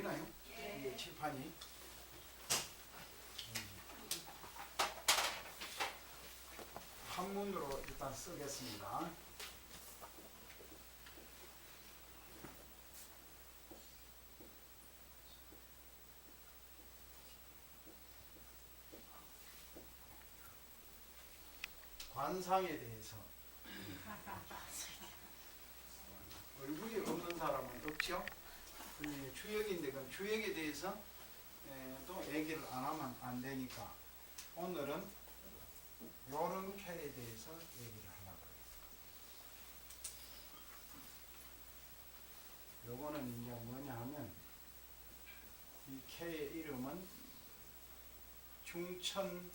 보이나요? 이게 칠판이. 한문으로 일단 쓰겠습니다. 관상에 대해서 얼굴이 없는 사람은 없죠. 주역인데 그 주역에 대해서 또 얘기를 안 하면 안 되니까 오늘은 요런 캐에 대해서 얘기를 하려고요. 요거는 이제 뭐냐 하면 이 캐의 이름은 중천건이다.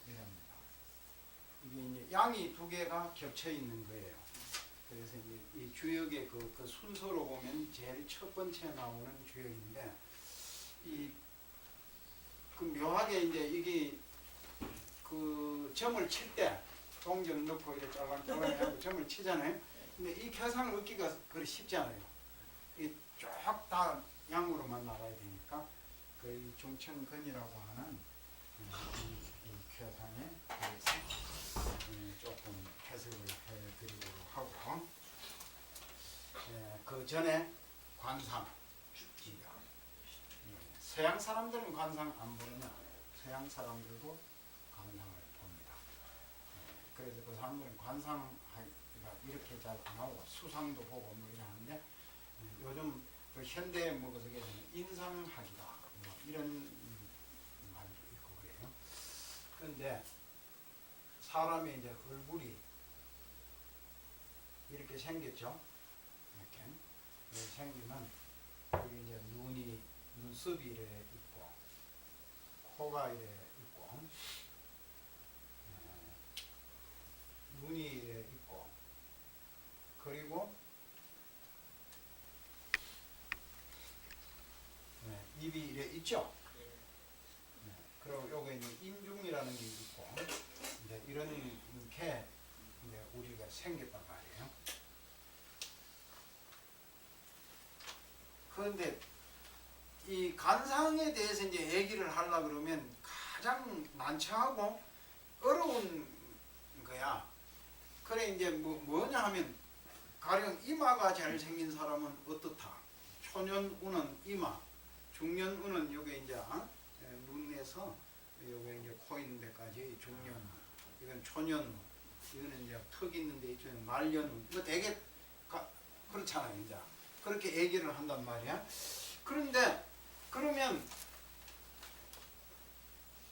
이랍니다. 이게 이제 양이 두 개가 겹쳐 있는 거예요. 그래서 이제 이 주역의 그 순서로 보면 제일 첫 번째 나오는 주역인데, 그 묘하게 이제 이게 그 점을 칠 때 동전 넣고 이렇게 짤랑짤랑 하고 점을 치잖아요. 근데 이 켜상을 얻기가 그리 쉽지 않아요. 이 쭉 다 양으로만 나가야 되니까 그 중천건이라고 하는 이 켜상에 대해서 조금 해석을 해드리도록 하고, 그 전에 관상. 서양 사람들은 관상 안 보느냐? 서양 사람들도 관상을 봅니다. 그래서 그 사람들은 관상 이렇게 잘 안 하고 수상도 보고 뭐 이러는데, 요즘 그 현대 뭐 속에서는 인상학이다 뭐 이런 말도 있고 그래요. 그런데 사람의 이제 얼굴이 이렇게 생겼죠. 이렇게 생기면 여기 이제 눈썹이 이래 있고, 코가 이래 있고, 눈이 이래 있고, 그리고 입이 이래 있죠. 그리고 여기 이제 인중이라는 게 있고, 이제 이런 게 이제 우리가 생겼단 말이에요. 그런데 이 관상에 대해서 이제 얘기를 하려 그러면 가장 난처하고 어려운 거야. 그래 이제 뭐냐 하면 가령 이마가 잘 생긴 사람은 어떻다. 초년우는 이마, 중년우는 요게 이제 눈에서 요게 이제 코 있는 데까지 중년우, 이건 초년우, 이거는 이제 턱 있는 데 있죠. 말년우, 뭐 되게 그렇잖아요. 이제 그렇게 얘기를 한단 말이야. 그런데 그러면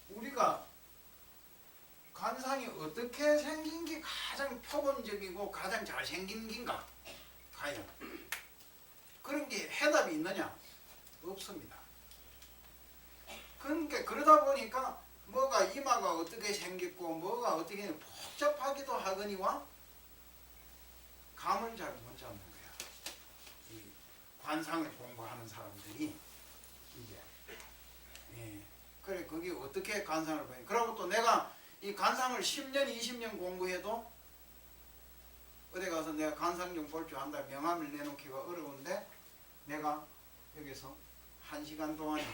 우리가 관상이 어떻게 생긴 게 가장 표본적이고 가장 잘생긴 긴가? 과연 그런 게 해답이 있느냐? 없습니다. 그러니까 그러다 보니까 뭐가 이마가 어떻게 생겼고 뭐가 어떻게 복잡하기도 하거니와 감을 잘 못 잡는 거야. 이 관상을 공부하는 사람들이 이제 그래 거기 어떻게 관상을 보냐. 그리고 또 내가 이 관상을 10년 20년 공부해도 어디 가서 내가 관상 좀 볼 줄 안다 명함을 내놓기가 어려운데, 내가 여기서 1시간 동안에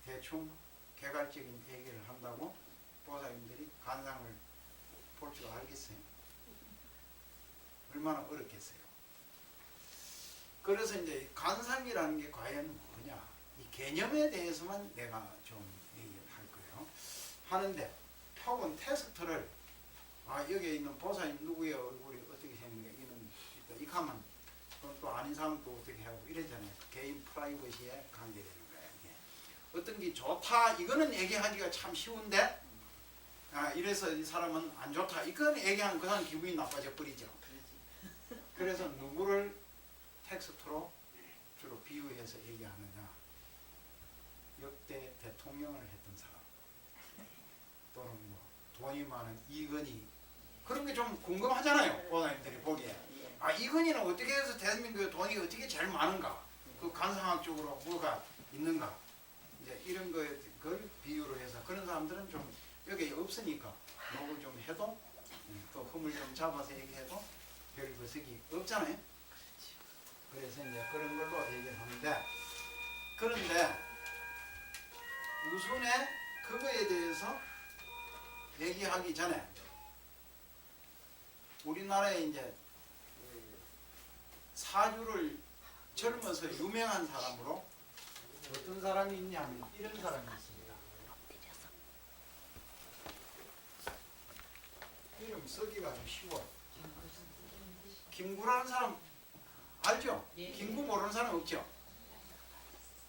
대충 개괄적인 얘기를 한다고 보살님들이 관상을 볼 줄 알겠어요? 얼마나 어렵겠어요? 그래서 이제 관상이라는 게 과연 뭐냐, 이 개념에 대해서만 내가 좀 얘기를 할 거예요. 하는데 표본 테스트를 여기에 있는 보살님 누구의 얼굴이 어떻게 생긴 게 이런 이렇게 하면 그건 또 아닌 사람도 어떻게 하고 이러잖아요. 개인 프라이버시에 관계되는 거예요. 이게. 어떤 게 좋다 이거는 얘기하기가 참 쉬운데, 이래서 이 사람은 안 좋다 이거는 얘기하면 그 사람 기분이 나빠져 버리죠. 그래서 누구를 텍스트로 주로 비유해서 얘기하느냐, 역대 대통령을 했던 사람 또는 뭐 돈이 많은 이건희, 그런 게 좀 궁금하잖아요. 보다님들이 보기에 이건희는 어떻게 해서 대한민국에 돈이 어떻게 제일 많은가, 그 관상학적으로 뭐가 있는가, 이제 이런 걸 비유로 해서 그런 사람들은 좀 여기 없으니까 욕을 좀 해도 또 흠을 좀 잡아서 얘기해도 별 거석이 없잖아요. 그래서 이제 그런 걸로 얘기를 하는데, 그런데 우선에 그거에 대해서 얘기하기 전에 우리나라에 이제 사주를 젊어서 유명한 사람으로 어떤 사람이 있냐면 이런 사람이 있습니다. 이름 쓰기가 좀 쉬워. 김구라는 사람 알죠? 김구 모르는 사람 없죠?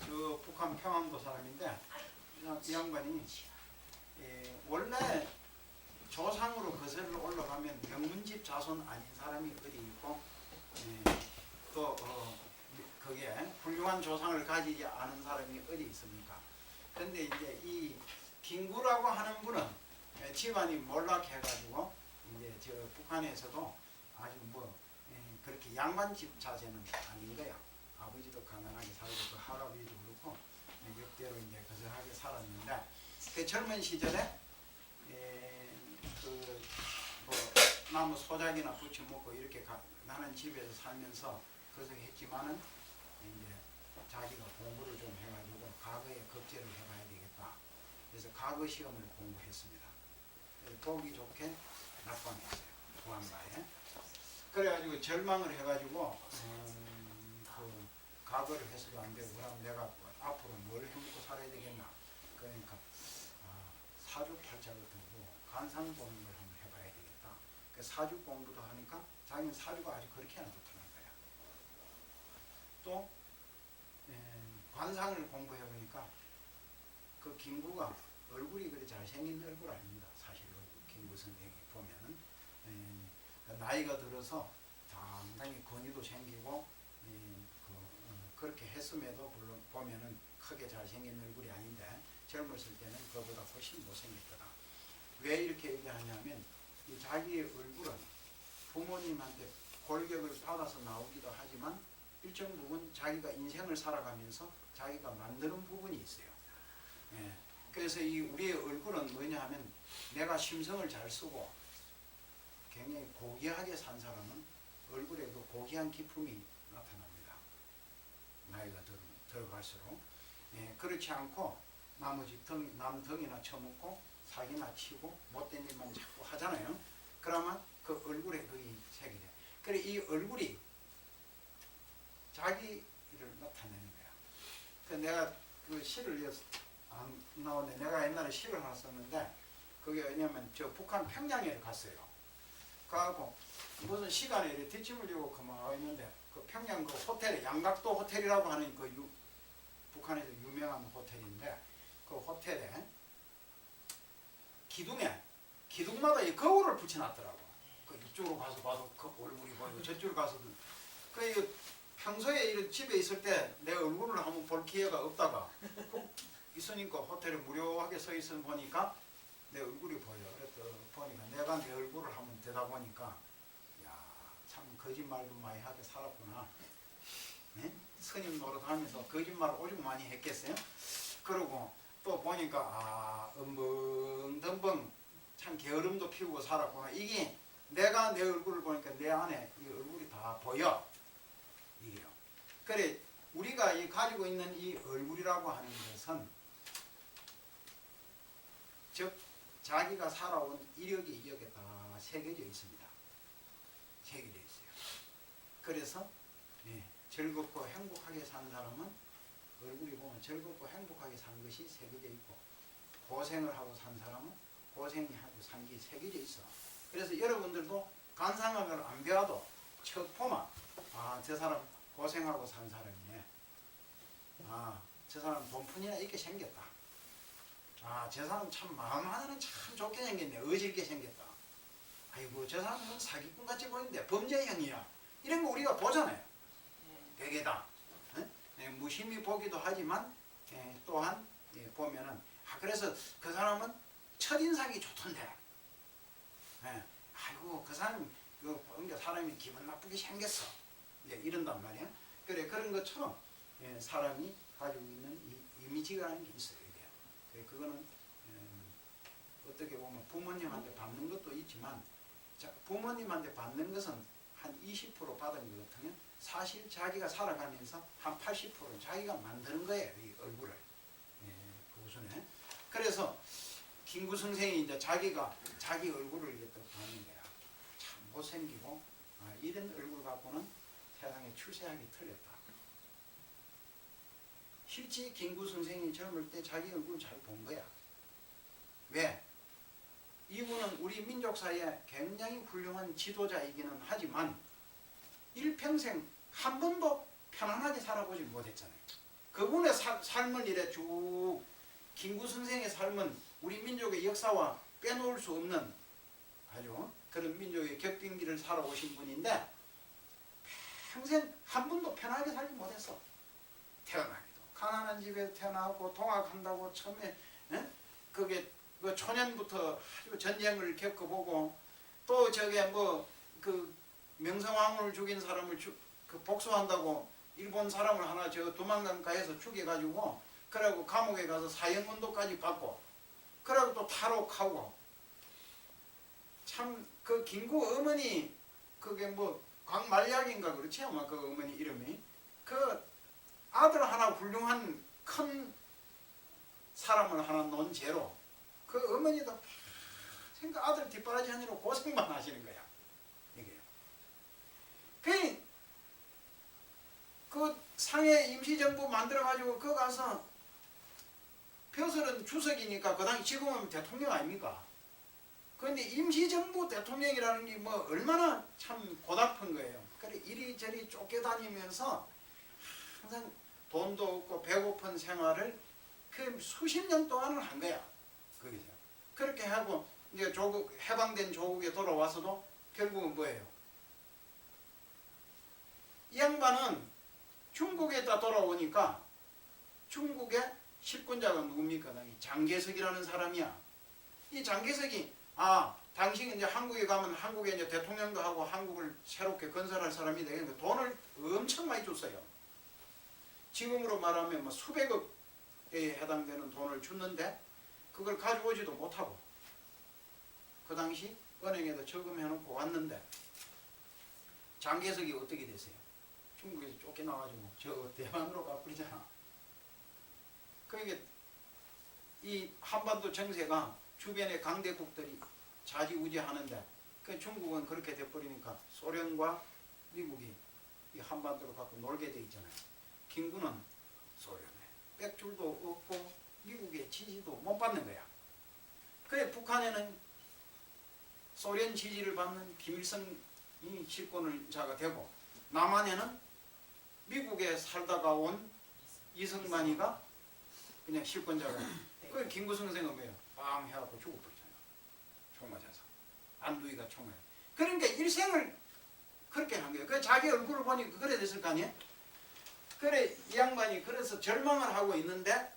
저 북한 평안도 사람인데 이 양반이 원래 조상으로 거슬러 올라가면 명문집 자손 아닌 사람이 어디 있고, 또 거기에 훌륭한 조상을 가지지 않은 사람이 어디 있습니까? 근데 이제 이 김구라고 하는 분은 집안이 몰락해가지고 이제 저 북한에서도 아주 뭐 그렇게 양반집 자제는 아닌 거야. 아버지도 가난하게 살고 그 할아버지도 그렇고 역대로 이제 거절하게 살았는데, 그 젊은 시절에 그뭐 나무 소작이나 부쳐 먹고 이렇게 나는 집에서 살면서 거성했지만은 이제 자기가 공부를 좀 해가지고 과거에 급제를 해봐야 되겠다. 그래서 과거 시험을 공부했습니다. 보기 좋게 낙방했어요. 부안가에. 그래가지고 절망을 해가지고 그 과거를 해서도 안 되고 그럼 내가 앞으로 뭘 해먹고 살아야 되겠나. 그러니까 사주팔자를 두고 간상 보는 걸 한번 해봐야 되겠다. 그 사주 공부도 하니까 자기는 사주가 아주 그렇게나 좋다는 거야. 또 관상을 공부해보니까 그 김구가 얼굴이 그리 잘생긴 얼굴 아닙니다. 사실로 김구 선생이 보면은 나이가 들어서 상당히 권위도 생기고 그렇게 했음에도 물론 보면은 크게 잘생긴 얼굴이 아닌데 젊었을 때는 그보다 훨씬 못생겼거든. 왜 이렇게 얘기하냐면 자기의 얼굴은 부모님한테 골격을 받아서 나오기도 하지만 일정 부분 자기가 인생을 살아가면서 자기가 만드는 부분이 있어요. 그래서 이 우리의 얼굴은 뭐냐 하면 내가 심성을 잘 쓰고 굉장히 고귀하게 산 사람은 얼굴에 그 고귀한 기품이 나타납니다. 나이가 들어갈수록. 그렇지 않고 나머지 남 덩이나 쳐먹고 사기나 치고 못된 일만 자꾸 하잖아요. 그러면 그 얼굴에 거의 색이 돼. 그래 이 얼굴이 자기를 나타내는 거야. 그 내가 그 시를 안 나오는데 내가 옛날에 시를 하나 썼는데 그게 왜냐면 저 북한 평양에 갔어요. 가고 무슨 시간에 이렇게 뒷짐을 지고 그만 있는데 그 평양 그 호텔에 양각도 호텔이라고 하는 그 북한에서 유명한 호텔인데 그 호텔에 기둥마다 이 거울을 붙여놨더라고. 그 이쪽으로 가서 봐도 그 얼굴이 보이고 저쪽으로 가서도 그 평소에 이런 집에 있을 때 내 얼굴을 한번 볼 기회가 없다가 있으니까 호텔에 무료하게 서 있어 보니까 내 얼굴이 보여. 그래서 보니까 내가 내 얼굴을 한번 대다보니까 야, 참 거짓말도 많이 하게 살았구나. 네? 스님 노릇하면서 거짓말을 오죽 많이 했겠어요? 그러고 또 보니까 엄벙덤벙 참 게으름도 피우고 살았구나. 이게 내가 내 얼굴을 보니까 내 안에 이 얼굴이 다 보여. 이게요. 그래 우리가 이 가지고 있는 이 얼굴이라고 하는 것은 즉 자기가 살아온 이력이 여기에 다 새겨져 있습니다. 새겨져 있어요. 그래서 즐겁고 행복하게 산 사람은 얼굴이 보면 즐겁고 행복하게 산 것이 새겨져 있고 고생을 하고 산 사람은 고생이 하고 산 게 새겨져 있어. 그래서 여러분들도 간상학을 안 배워도 첫 보면 저 사람 고생하고 산 사람이네. 저 사람 돈푼이나 있게 생겼다. 저 사람 참 마음 하나는 참 좋게 생겼네. 어질게 생겼다. 아이고 저 사람은 사기꾼 같이 보이는데 범죄형이야. 이런 거 우리가 보잖아요. 되게다. 무심히 보기도 하지만 또한 보면은 그래서 그 사람은 첫인상이 좋던데 아이고 그 사람 그 사람이 기분 나쁘게 생겼어. 이런단 말이야. 그래 그런 것처럼 사람이 가지고 있는 이 이미지라는 게 있어요. 이게. 그거는 어떻게 보면 부모님한테 받는 것도 있지만 부모님한테 받는 것은 한 20% 받은 것 같으면 사실 자기가 살아가면서 한 80%는 자기가 만드는 거예요. 이 얼굴을. 예, 그 우선에. 그래서 김구 선생이 이제 자기가 자기 얼굴을 이렇게 보는 거야. 참 못생기고 이런 얼굴 갖고는 세상에 출세하기 틀렸다. 실제 김구 선생이 젊을 때 자기 얼굴을 잘 본 거야. 왜? 이분은 우리 민족 사이에 굉장히 훌륭한 지도자이기는 하지만 일평생 한 번도 편안하게 살아보지 못했잖아요. 그분의 삶을 이래 쭉 김구 선생의 삶은 우리 민족의 역사와 빼놓을 수 없는 아주 그런 민족의 격빙기를 살아오신 분인데 평생 한 번도 편하게 살지 못했어. 태어나기도 가난한 집에 태어나고 동학한다고 처음에 그게 그 초년부터 아주 전쟁을 겪어보고 또 저게 뭐 그 명성황후를 죽인 사람을 그 복수한다고 일본 사람을 하나 저 도망강가에서 죽여가지고 그러고 감옥에 가서 사형운동까지 받고 그러고 또 탈옥하고 참 그 김구 어머니 그게 뭐 광말약인가 그렇지 아마 그 어머니 이름이 그 아들 하나 훌륭한 큰 사람을 하나 놓은 죄로 그 어머니도 생각 아들 뒷바라지 하느라 고생만 하시는 거야. 이게요. 그 상해 임시정부 만들어가지고 그 가서 벼슬은 주석이니까 그 당시 지금은 대통령 아닙니까? 그런데 임시정부 대통령이라는 게 뭐 얼마나 참 고달픈 거예요. 그래 이리저리 쫓겨다니면서 항상 돈도 없고 배고픈 생활을 그 수십 년 동안을 한 거야. 거기서. 그렇게 하고 이제 조국 해방된 조국에 돌아와서도 결국은 뭐예요? 이 양반은 중국에다 돌아오니까 중국의 실권자가 누굽니까? 장개석이라는 사람이야. 이 장개석이 당신이 이제 한국에 가면 한국에 이제 대통령도 하고 한국을 새롭게 건설할 사람이 되겠는데 돈을 엄청 많이 줬어요. 지금으로 말하면 뭐 수백억에 해당되는 돈을 줬는데 그걸 가져오지도 못하고 그 당시 은행에다 저금해놓고 왔는데 장개석이 어떻게 됐어요? 중국에서 쫓겨나가지고 저 대만으로 가버리잖아. 그러니까 이 한반도 정세가 주변의 강대국들이 좌지우지하는데 그 중국은 그렇게 돼버리니까 소련과 미국이 이 한반도를 갖고 놀게 돼 있잖아요. 김구는 소련에 백줄도 없고 미국의 지지도 못 받는 거야. 그래 북한에는 소련 지지를 받는 김일성이 실권을 자가 되고 남한에는 미국에 살다가 온 이승만이가 그냥 실권자가 그 김구 선생은 뭐예요? 빵 해갖고 죽어버리잖아. 총 맞아서. 안두희가 총을. 그러니까 일생을 그렇게 한 거예요. 그 자기 얼굴을 보니 그래 됐을 거 아니에요? 그래 이 양반이 그래서 절망을 하고 있는데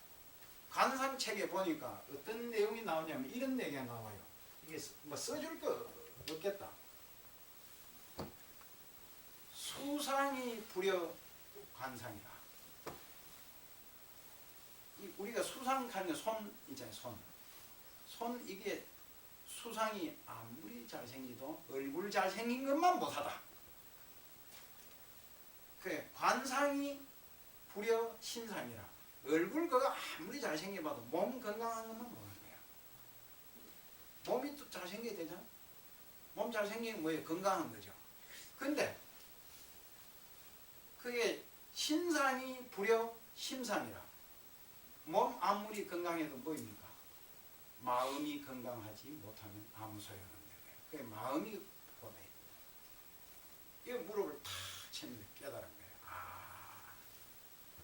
관상책에 보니까 어떤 내용이 나오냐면 이런 얘기가 나와요. 이게 뭐 써줄 거 없겠다. 수상이 불여 관상이다. 우리가 수상하는 손 있잖아요. 손 이게 수상이 아무리 잘생기도 얼굴 잘생긴 것만 못하다. 그래 관상이 불여 신상이라. 얼굴 그거 아무리 잘생겨봐도 몸 건강한 것만 모르는 거야. 몸이 또 잘생겨야 되잖아. 몸 잘생기면 뭐예요? 건강한 거죠. 근데 그게 신상이 불여 심상이라. 몸 아무리 건강해도 뭐입니까? 마음이 건강하지 못하면 아무 소용없는 거예요. 그게 마음이 보내. 이 무릎을 탁 치면서 깨달은 거예요.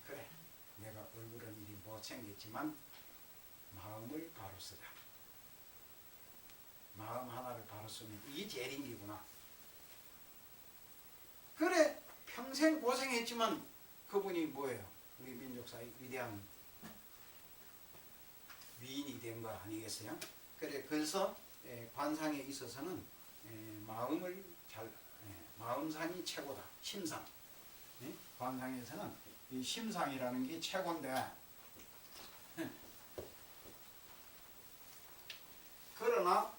그래. 내가 얼굴은 이리 못생겼지만 마음을 바로 쓰자. 마음 하나를 바로 쓰면 이게 제일 인기구나. 그래. 평생 고생했지만 그분이 뭐예요? 우리 민족사의 위대한 위인이 된 거 아니겠어요? 그래 그래서 관상에 있어서는 마음을 마음상이 최고다. 심상. 관상에서는 이 심상이라는 게 최고인데 그러나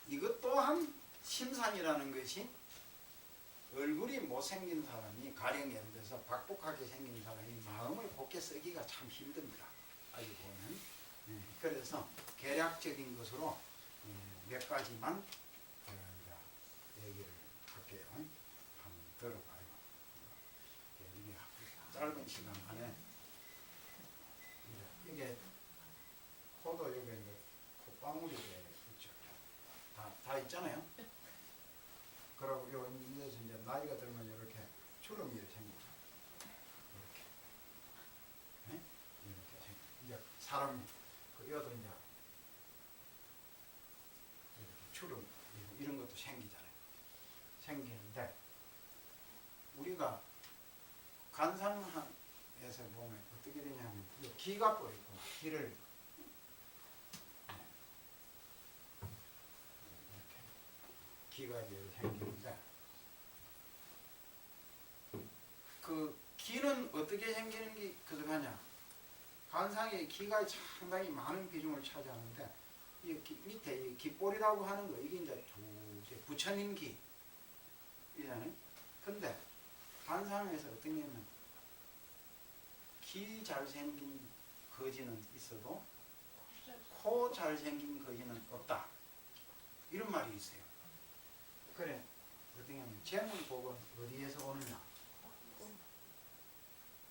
이것 또한 심상이라는 것이 얼굴이 못생긴 사람이 가령 예를 들어서 박복하게 생긴 사람이 마음을 곱게 쓰기가 참 힘듭니다. 알고 보면. 그래서 계략적인 것으로 몇 가지만 이제 얘기를 할게요. 한번 들어봐요. 이게 짧은 시간 안에 이게 코도 여기 이제 콧방울이 있죠. 다 있잖아요. 그리고 요 이제 나이가 들면 이렇게 주름이 생기죠. 이렇게, 네? 이렇게 생기. 이제 사람 그 여도 이제 이렇게 주름 이런 것도 생기잖아요. 생기는데 우리가 관상에서 보면 어떻게 되냐면 이 기가 또 있고 기를 이렇게 기가 이렇게 생기는데 그 기는 어떻게 생기는 게 그러냐? 관상에 기가 상당히 많은 비중을 차지하는데 이 밑에 이 기볼이라고 하는 거 이게 이제 부처님 기이잖아요. 근데 관상에서 어떻게 하면 기 잘생긴 거지는 있어도 코 잘생긴 거지는 없다. 이런 말이 있어요. 그래 어떻게 하면 재물복은 어디에서 오느냐?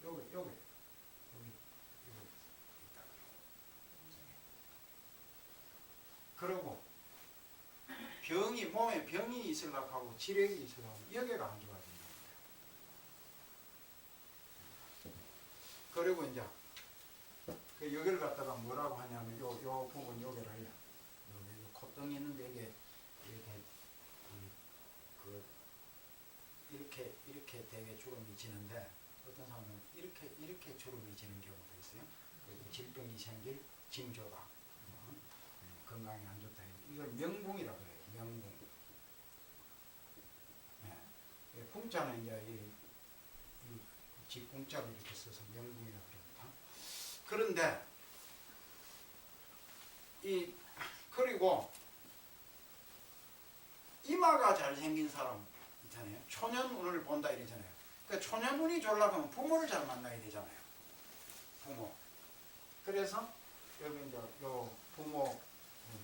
여기 이거 있다. 그리고 병이 몸에 병이 있으려고 하고 지력이 있으려고 하면 여기가 안 좋아진다. 그리고 이제 그 여기를 갖다가 뭐라고 하냐면 요 부분 여기를 해요. 요 콧등이 있는데 이게 이렇게 되게 주름이 지는데 어떤 사람은 이렇게 주름이 지는 경우도 있어요. 질병이 생길 징조다. 건강이 안 좋다. 이걸 명궁이라고 해요. 명궁. 네. 궁자는 이제 이 직궁자로 이렇게 써서 명궁이라고 합니다. 그런데 그리고 이마가 잘생긴 사람 있잖아요. 초년운을 본다 이러잖아요. 그러니까 초년운이 좋으려고 하면 부모를 잘 만나야 되잖아요. 부모. 그래서 여기 이제 요 부모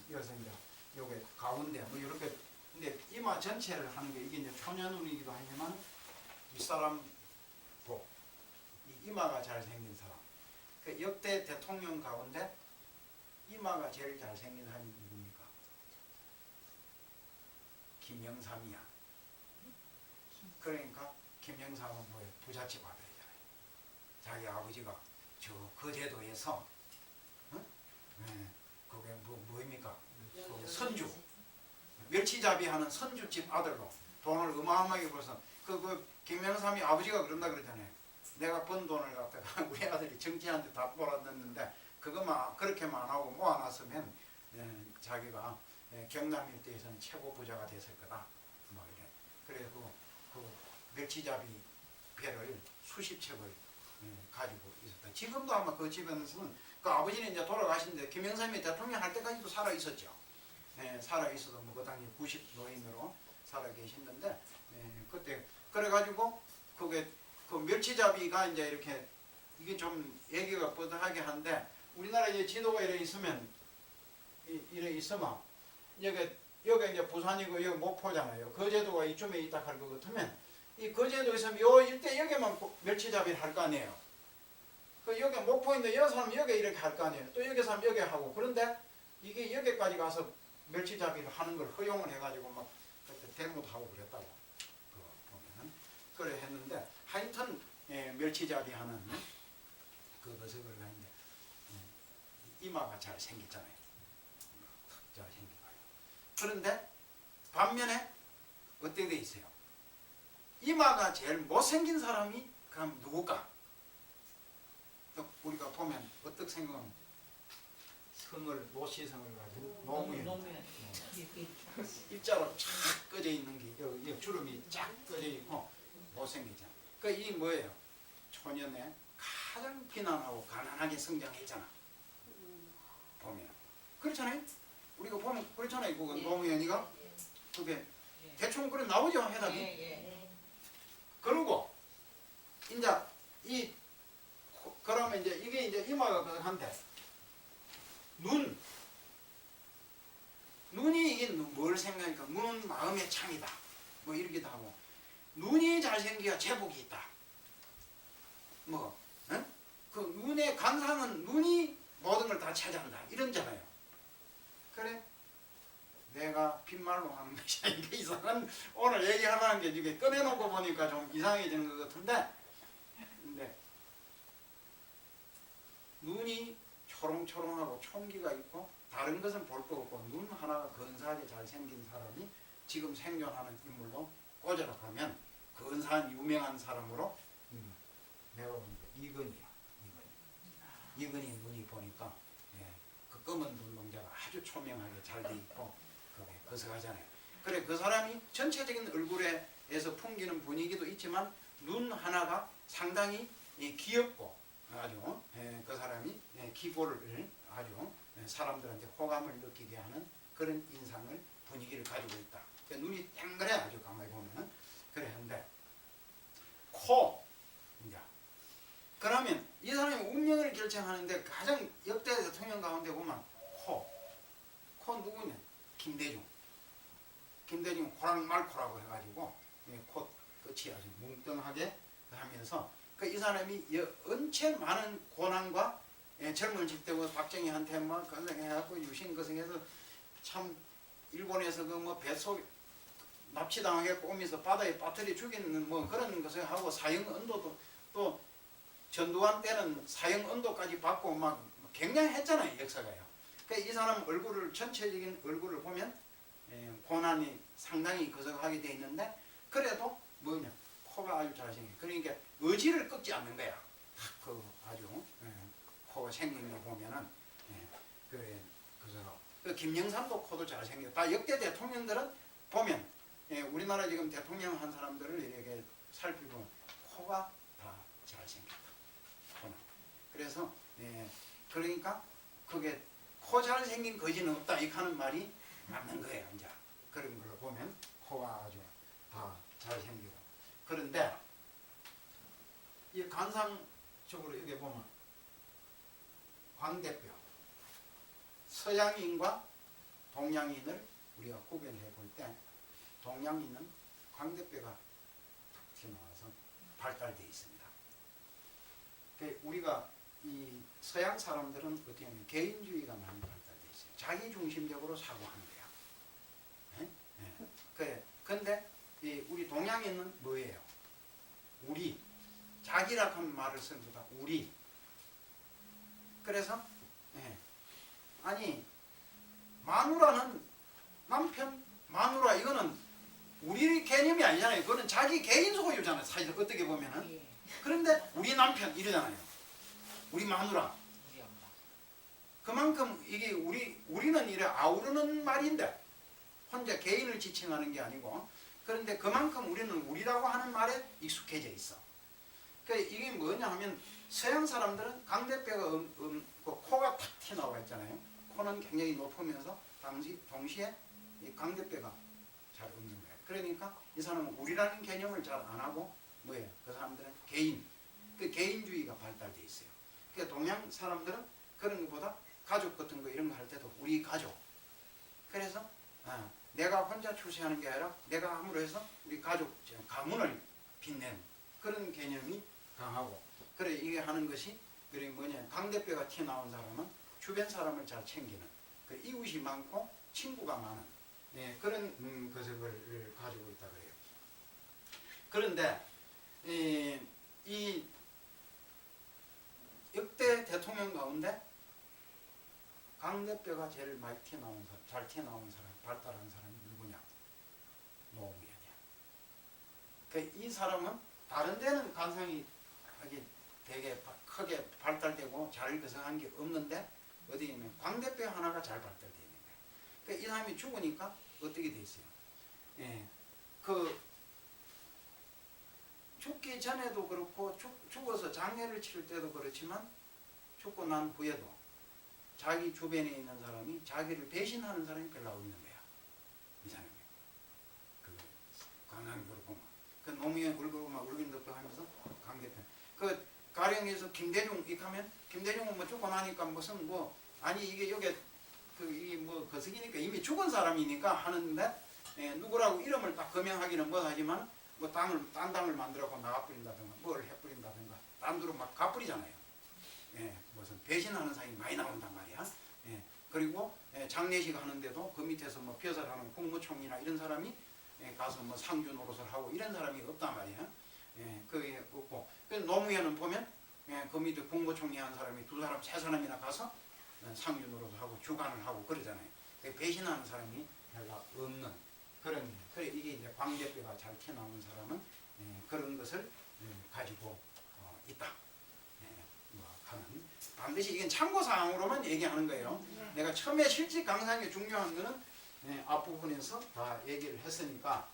이어서 이제 요게 가운데 뭐 이렇게 근데 이마 전체를 하는 게 이게 이제 초년운이기도 하지만 윗사람 복 이마가 잘생긴 사람. 그 역대 대통령 가운데 이마가 제일 잘생긴 사람이 누굽니까? 김영삼이야. 그러니까 김영삼은 뭐예요? 부잣집 아들이잖아요. 자기 아버지가 저 거제도에서 그게 뭐입니까? 그 선주 멸치잡이 하는 선주집 아들로 돈을 어마어마하게 벌어서 그 김영삼이 아버지가 그런다 그러잖아요. 내가 번 돈을 갖다가 우리 아들이 정치한테 다 몰아넣는데 그것만 그렇게만 하고 모아놨으면 자기가 경남 일대에서는 최고 부자가 됐을 거다. 뭐 이래. 그래서 그 멸치잡이 배를 수십 척을 가지고 있었다. 지금도 아마 그 집에서는 그 아버지는 이제 돌아가신데 김영삼이 대통령 할 때까지도 살아 있었죠. 살아 있어도 뭐 그 당시 90 노인으로 살아 계시는데 그때 그래가지고 그게 그 멸치잡이가 이제 이렇게 이게 좀 얘기가 뻗어하게 한데 우리나라 이제 지도가 이래 있으면 이래 있으면 여기 이제 부산이고 여기 목포잖아요. 거제도가 이쯤에 있다 할 것 같으면 이 거제도에 있으면 요 일대 여기만 멸치잡이를 할 거 아니에요. 그 여기 목포인데 여기 사람 여기 이렇게 할 거 아니에요. 또 여기 사람 여기 하고 그런데 이게 여기까지 가서 멸치잡이를 하는 걸 허용을 해가지고 막 그때 데모도 하고 그랬다고 보면은 그래 했는데 하여튼 멸치잡이 하는 그것을 그러는데 이마가 잘 생겼잖아요. 잘 생기고 그런데 반면에 어떻게 돼 있어요? 이마가 제일 못생긴 사람이 그럼 누굴까? 우리가 보면 어떻게 생각하면 노시성을 가진 노무현 입자로 쫙 꺼져 있는 게 여기 주름이 쫙 꺼져 있고 못생기잖아. 그러니까 이 뭐예요? 초년에 가장 비난하고 가난하게 성장했잖아. 보면 그렇잖아요. 우리가 보면 그렇잖아요. 그 노무현이가 그게 대충 그래 나오죠 해답이. 그리고 이제 그러면 이제 이게 이제 이마가 한데 눈이 이게 뭘 생각하니까 눈은 마음의 창이다. 뭐 이러기도 하고 눈이 잘생겨야 제복이 있다. 뭐 그 눈의 관상은 눈이 모든 걸 다 차지한다. 이런잖아요. 그래? 내가 빈말로 하는 것이 이게 이상한 오늘 얘기하라는 게 이게 꺼내놓고 보니까 좀 이상해지는 것 같은데 근데 눈이 초롱초롱하고 총기가 있고 다른 것은 볼 거 없고 눈 하나가 근사하게 잘생긴 사람이 지금 생존하는 인물로 꽂아라 하면 근사한 유명한 사람으로 내가 보니까 이건희 눈이 보니까 그 검은 눈동자가 아주 초명하게 잘 돼 있고 그게 거석하잖아요. 그래 그 사람이 전체적인 얼굴에서 풍기는 분위기도 있지만 눈 하나가 상당히 귀엽고 아주 그 사람이 기고를 아주 사람들한테 호감을 느끼게 하는 그런 인상을 분위기를 가지고 있다. 그러니까 눈이 땡그래 아주 가만히 보면은 그래 한데 코 이제 그러면 이 사람이 운명을 결정하는데 가장 역대 대통령 가운데 보면 코 누구냐? 김대중 호랑말코라고 해가지고 코 끝이 아주 뭉뚱하게 하면서 이 사람이 언체 많은 고난과 젊은 10대고 박정희한테 뭐 거성해갖고 유신거성해서 참 일본에서 그 뭐 뱃속 납치당하게 꼬면서 바다에 빠뜨려 죽이는 뭐 그런 것을 하고 사형언도도 또 전두환 때는 사형언도까지 받고 막 굉장했잖아요 역사가요. 그러니까 이 사람 얼굴을 전체적인 얼굴을 보면 고난이 상당히 거석하게 돼 있는데 그래도 뭐냐 코가 아주 잘생겨. 그러니까 의지를 꺾지 않는 거야. 그 아주 코가 생긴 거 보면은 그래 그래서 그 김영삼도 코도 잘생겨. 다 역대 대통령들은 보면 우리나라 지금 대통령 한 사람들을 이렇게 살피고 코가 다 잘생겼다. 코는. 그래서 그러니까 그게 코 잘생긴 거지는 없다 이 하는 말이 맞는 거예요. 이제 그런 걸 보면 코가 아주 다 잘생기고 그런데 이 관상적으로 여기 보면 광대뼈 서양인과 동양인을 우리가 구별해 볼 때 동양인은 광대뼈가 툭 튀어나와서 발달되어 있습니다. 우리가 이 서양 사람들은 어떻게 하면 개인주의가 많이 발달되어 있어요. 자기중심적으로 사고하는 거야. 그래. 근데 우리 동양인은 뭐예요? 우리. 자기라고 하는 말을 쓰는 것보다 우리. 그래서 아니 마누라는 남편 마누라 이거는 우리 개념이 아니잖아요. 그거는 자기 개인 소유잖아요. 사실 어떻게 보면은. 그런데 우리 남편 이러잖아요. 우리 마누라. 그만큼 이게 우리는 이래 아우르는 말인데 혼자 개인을 지칭하는 게 아니고 그런데 그만큼 우리는 우리라고 하는 말에 익숙해져 있어. 그러니까 이게 뭐냐 하면 서양 사람들은 광대뼈가 코가 탁 튀어나와 있잖아요. 코는 굉장히 높으면서 동시에 이 광대뼈가 잘 없는 거예요. 그러니까 이 사람은 우리라는 개념을 잘 안 하고 뭐예요? 그 사람들은 그 개인주의가 발달돼 있어요. 그러니까 동양 사람들은 그런 것보다 가족 같은 거 이런 거 할 때도 우리 가족. 그래서 내가 혼자 출세하는 게 아니라 내가 함으로 해서 우리 가족 가문을 빛낸 그런 개념이 강하고 그래 이게 하는 것이 그래 뭐냐 광대뼈가 튀어나온 사람은 주변 사람을 잘 챙기는 그 이웃이 많고 친구가 많은 그런 것을 가지고 있다 그래요. 그런데 이 역대 대통령 가운데 광대뼈가 제일 많이 튀어나온 사람, 잘 튀어나온 사람, 발달한 사람이 누구냐? 노무현이야. 그러니까 이 사람은 다른 데는 관상이 되게 크게 발달되고 잘 구성한 게 없는데 어디냐면 광대뼈 하나가 잘 발달되어 있는 거예요. 그러니까 이 사람이 죽으니까 어떻게 돼 있어요? 그 죽기 전에도 그렇고 죽어서 장례를 치를 때도 그렇지만 죽고 난 후에도 자기 주변에 있는 사람이 자기를 배신하는 사람이 별로 없는 거야. 이 사람이. 그 관상적으로 보면. 그 노무현 울고 막 울긴덕덕 하면서 강 대표 그 가령에서 김대중 익하면 김대중은 뭐 죽고 나니까 무슨 뭐 아니 이게 여기 그이뭐 거석이니까 이미 죽은 사람이니까 하는데 누구라고 이름을 딱 거명하기는 못하지만 뭐 딴 당을 만들어고 나가버린다든가 뭘 해버린다든가 딴두로 막 가버리잖아요. 무슨 배신하는 사람이 많이 나온단 말이야. 그리고 장례식 하는데도 그 밑에서 뭐 벼슬하는 국무총리나 이런 사람이 가서 뭐 상주 노릇을 하고 이런 사람이 없단 말이야. 그게 없고 그 노무현은 보면 그 밑에 국무총리 한 사람이 두 사람 세 사람이나 가서 상주 노릇을 하고 주관을 하고 그러잖아요. 배신하는 사람이 별로 없는 그런 그래 이게 이제 광대뼈가 잘 튀어나오는 사람은 그런 것을 가지고 있다. 뭐 하는 반드시 이건 참고 사항으로만 얘기하는 거예요. 내가 처음에 실직 강사의 중요한 거는 앞부분에서 다 얘기를 했으니까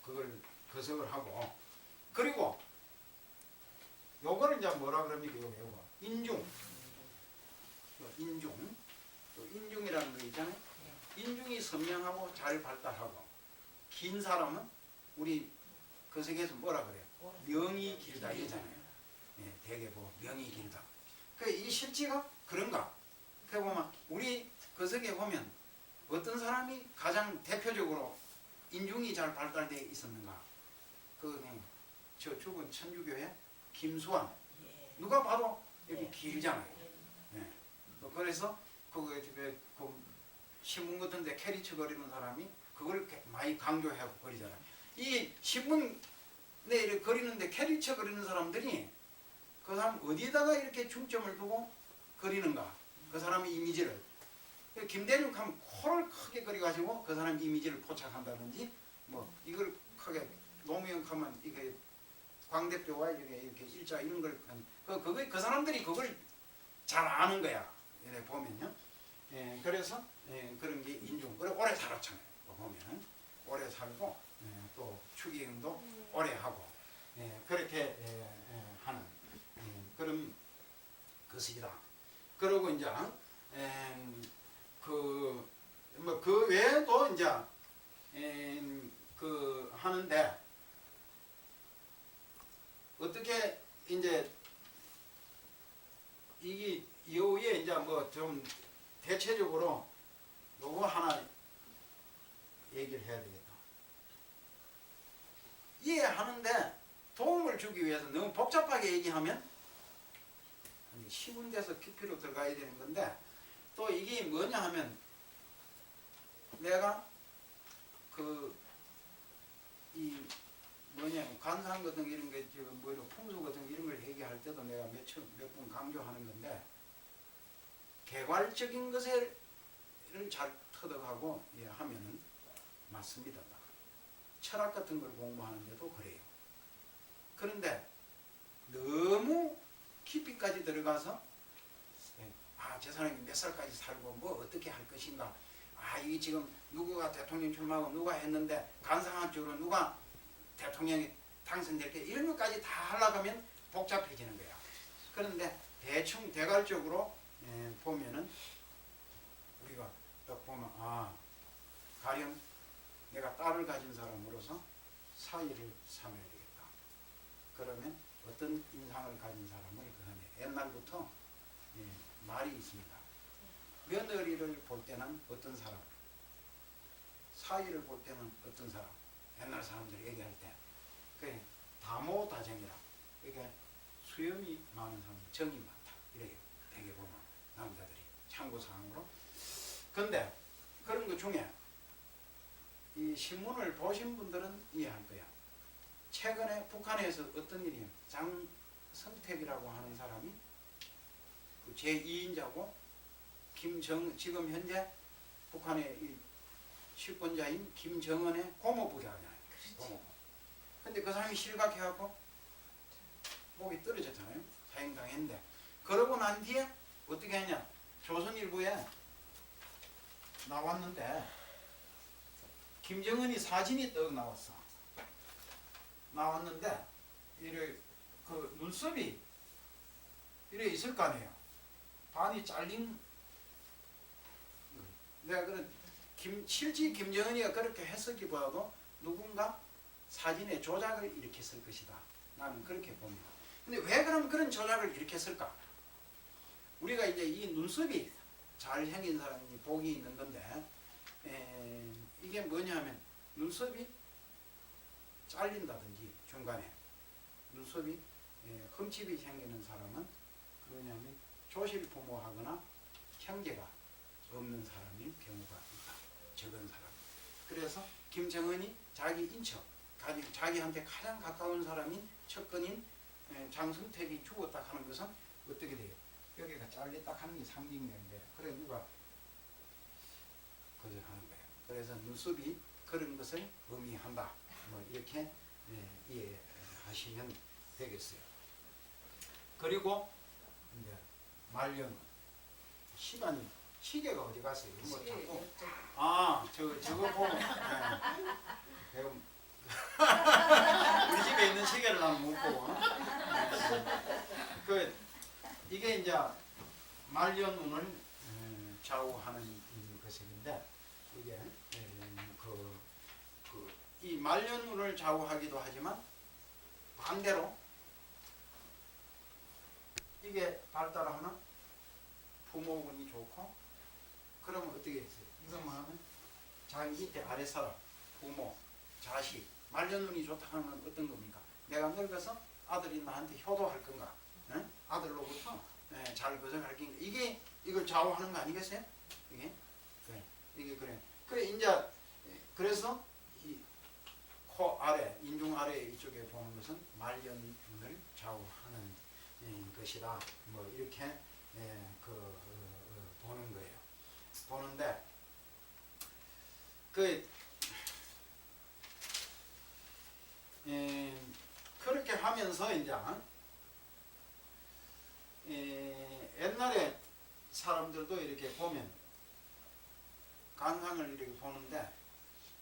그걸 거석을 하고 그리고 요거를 이제 뭐라 그럽니까? 요거 인중 인중이라는 거 있잖아요. 인중이 선명하고 잘 발달하고 긴 사람은 우리 거석에서 뭐라 그래요? 명이 길다 이러잖아요. 대개 뭐 명이 길다. 이 실지가 그런가? 그 보면 우리 거석에 보면 어떤 사람이 가장 대표적으로 인중이 잘 발달되어 있었는가? 저 죽은 천주교의 김수환. 누가 봐도 여기 길잖아요. 그래서 그 신문 같은데 캐리처 거리는 사람이 그걸 많이 강조하고 거리잖아요. 이 신문에 이렇게 거리는데 캐리처 거리는 사람들이 그 사람 어디에다가 이렇게 중점을 두고 그리는가? 그 사람의 이미지를. 김대중 하면 코를 크게 그려가지고 그 사람 이미지를 포착한다든지 뭐 이걸 크게 노무현 하면 이게 광대뼈와 이렇게 일자 이런 걸 그 사람들이 그걸 잘 아는 거야. 이렇게 보면요. 그래서 그런 게 인중. 그리고 오래 살았잖아요. 보면 오래 살고 또 추기행도 오래 하고 그렇게 하는 그런 것이다. 그리고 이제 그 외에도 이제 하는데 어떻게 이제 이게 이후에 이제 뭐 좀 대체적으로 요거 하나 얘기를 해야 되겠다. 이해하는데 도움을 주기 위해서 너무 복잡하게 얘기하면 쉬운 데서 깊이로 들어가야 되는 건데 또 이게 뭐냐 하면 내가 관상 같은 이런 게 풍수 같은 이런 걸 얘기할 때도 내가 몇 번 강조하는 건데 개괄적인 것을 잘 터득하고 하면은 맞습니다. 철학 같은 걸 공부하는데도 그래요. 그런데 너무 깊이까지 들어가서 저 사람이 몇 살까지 살고 뭐 어떻게 할 것인가 이게 지금 누구가 대통령 출마하고 누가 했는데 간상한 쪽으로 누가 대통령이 당선될 게 이런 것까지 다 하려고 하면 복잡해지는 거야. 그런데 대충 대괄적으로 보면은 우리가 딱 보면 가령 내가 딸을 가진 사람으로서 사위를 삼아야 되겠다. 그러면 어떤 인상을 가진 사람을 옛날부터 말이 있습니다. 며느리를 볼 때는 어떤 사람, 사위를 볼 때는 어떤 사람. 옛날 사람들이 얘기할 때 그게 다모다정이라. 그러니까 수염이 많은 사람, 정이 많다. 이래요. 되게 보면 남자들이 참고사항으로. 근데 그런 것 중에 이 신문을 보신 분들은 이해할 거야. 최근에 북한에서 어떤 일이에요? 장성택이라고 하는 사람이 제2인자고 지금 현재 북한의 이 실권자인 김정은의 고모부잖아요. 고모부. 근데 그 사람이 실각해갖고 목이 떨어졌잖아요. 사형당했는데 그러고 난 뒤에 어떻게 하냐? 조선일보에 나왔는데 김정은이 사진이 떡 나왔어. 나왔는데 이래 눈썹이 이래 있을 거 아니에요. 반이 잘린. 내가 그런 실제 김정은이가 그렇게 했었기보다도 누군가 사진의 조작을 일으켰을 것이다. 나는 그렇게 봅니다. 근데 왜 그럼 그런 조작을 일으켰을까? 우리가 이제 이 눈썹이 잘 생긴 사람이 복이 있는 건데, 이게 뭐냐면 눈썹이 잘린다든지 중간에 눈썹이 흠집이 생기는 사람은 뭐냐면 조실부모하거나 형제가 없는 사람일 경우가 있다. 적은 사람. 그래서 김정은이 자기 인척, 자기한테 가장 가까운 사람인 척근인 장승택이 죽었다 하는 것은 어떻게 돼요? 여기가 잘렸다 하는 게 상징되는데, 그래 누가 거절하는 거예요. 그래서 눈썹이 그런 것을 의미한다. 뭐 이렇게 이해하시면 되겠어요. 그리고 이제 말년 시간이 시계가 어디 갔어요? 뭐 자꾸 저거 보고 배움 우리 집에 있는 시계를 나는 못 보고 이게 이제 말년운을 좌우하는 것인데 이게 이 말년운을 좌우하기도 하지만 반대로 이게 발달하면 부모운이 좋고 그러면 어떻게 했어요? 이것만 하면 자기 밑에 아랫사람, 부모, 자식 말년운이 좋다 하는 건 어떤 겁니까? 내가 늙어서 아들이 나한테 효도할 건가? 응? 아들로부터 잘 거저할 건가? 이게 이걸 좌우하는 거 아니겠어요? 이게 그래. 이게 그래. 그래 이제 그래서 이 코 아래, 인중 아래 이쪽에 보는 것은 말년운을 좌우하는 것이다. 뭐 이렇게 보는 거예요. 보는데 그렇게 하면서 이제 옛날에 사람들도 이렇게 보면 관상을 이렇게 보는데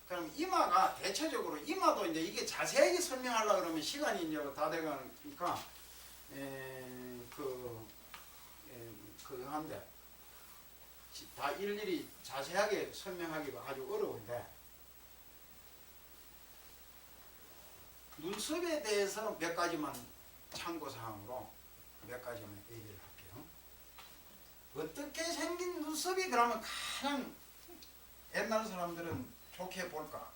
그럼 이마가 대체적으로 이마도 이제 이게 자세하게 설명하려고 그러면 시간이 이제 다 돼가니까 한데 다 일일이 자세하게 설명하기가 아주 어려운데 눈썹에 대해서 몇 가지만 참고사항으로 몇 가지만 얘기를 할게요. 어떻게 생긴 눈썹이 그러면 가장 옛날 사람들은 좋게 볼까?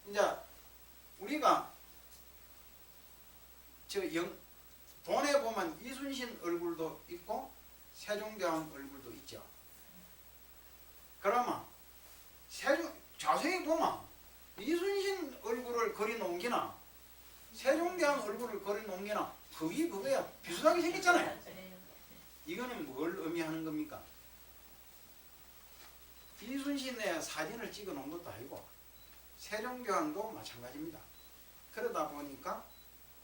이제 우리가 돈에 보면 이순신 얼굴도 있고 세종대왕 얼굴도 있죠. 그러면 자세히 보면 이순신 얼굴을 그려놓은 게나 세종대왕 얼굴을 그려놓은 게나 거의 그거야 비슷하게 생겼잖아요. 이거는 뭘 의미하는 겁니까? 이순신의 사진을 찍어 놓은 것도 아니고 세종대왕도 마찬가지입니다. 그러다 보니까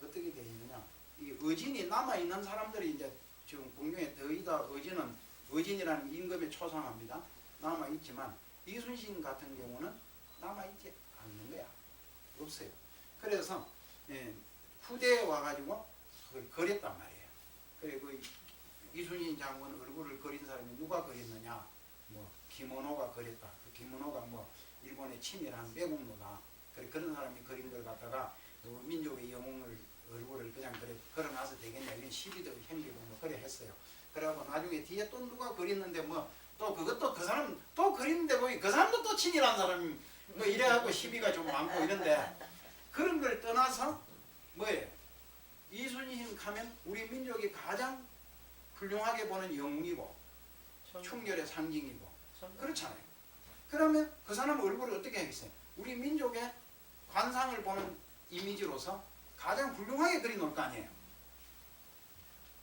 어떻게 되어 있느냐, 이 의진이 남아있는 사람들이 이제 지금 공중에 더이다 의진이라는 임금에 초상합니다. 남아있지만 이순신 같은 경우는 남아있지 않는 거야. 없어요. 그래서 후대에 와가지고 그걸 그렸단 말이에요. 그리고 이순신 장군 얼굴을 그린 사람이 누가 그렸느냐? 뭐 김원호가 그렸다. 그 김원호가 뭐 일본의 친일한 매국노다. 그런 사람이 그린 걸 갖다가 민족의 영웅을 얼굴을 그냥 걸어놔서 되겠냐 이런 시비도 생기고 뭐 그래 했어요. 그래갖고 나중에 뒤에 또 누가 그렸는데 뭐 또 그것도 그 사람 또 그리는데 뭐 그 사람도 또 친일한 사람이 뭐 이래갖고 시비가 좀 많고 이런데 그런 걸 떠나서 뭐예요? 이순신 하면 우리 민족이 가장 훌륭하게 보는 영웅이고 충렬의 상징이고 그렇잖아요. 그러면 그 사람 얼굴을 어떻게 하겠어요? 우리 민족의 관상을 보는 이미지로서 가장 훌륭하게 그려놓을 거 아니에요.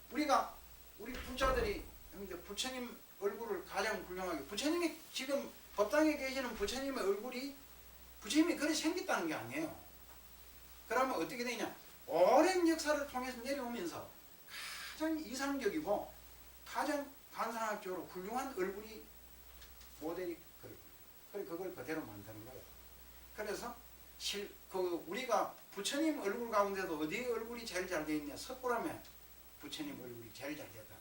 우리 부자들이 이제 부처님 얼굴을 가장 훌륭하게 부처님이 지금 법당에 계시는 부처님의 얼굴이 부처님이 그리 생겼다는 게 아니에요. 그러면 어떻게 되냐? 오랜 역사를 통해서 내려오면서 가장 이상적이고 가장 관상학적으로 훌륭한 얼굴이 모델이 그걸 그대로 만드는 거예요. 그래서 우리가 부처님 얼굴 가운데도 어디 얼굴이 제일 잘 되어 있냐? 석굴암에 부처님 얼굴이 제일 잘 됐다.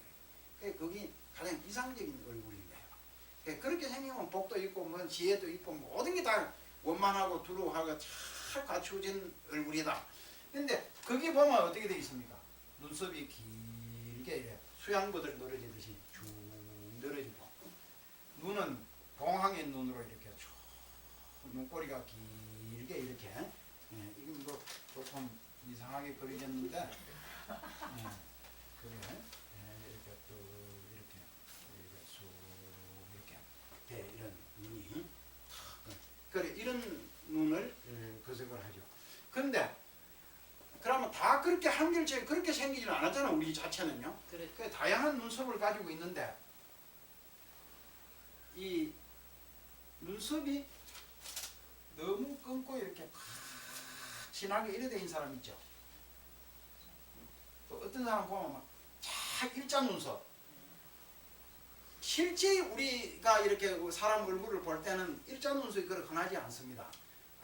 거기 가장 이상적인 얼굴인 거예요. 그렇게 생기면 복도 있고 뭐 지혜도 있고 모든 게 다 원만하고 두루하고 잘 갖추어진 얼굴이다. 근데 거기 보면 어떻게 되어 있습니까? 눈썹이 길게 이래 수양버들 늘어지듯이 쭉 늘어지고, 눈은 봉황의 눈으로 이렇게 쭉 눈꼬리가 길게 이렇게, 이건 뭐 조금 이상하게 그려졌는데, 그래, 이렇게 또 이렇게 쑥 이렇게 돼, 이런 눈이. 그래, 이런 눈을 거석을 하죠. 근데 그러면 다 그렇게 한결처럼 그렇게 생기지는 않았잖아, 우리 자체는요. 그래. 그 다양한 눈썹을 가지고 있는데, 이 눈썹이 너무 끊고 이렇게 팍 진하게 이래 된 사람 있죠. 또 어떤 사람 보면 막쫙 일자 눈썹. 실제 우리가 이렇게 사람 얼굴을 볼 때는 일자 눈썹이 그렇게 흔하지 않습니다.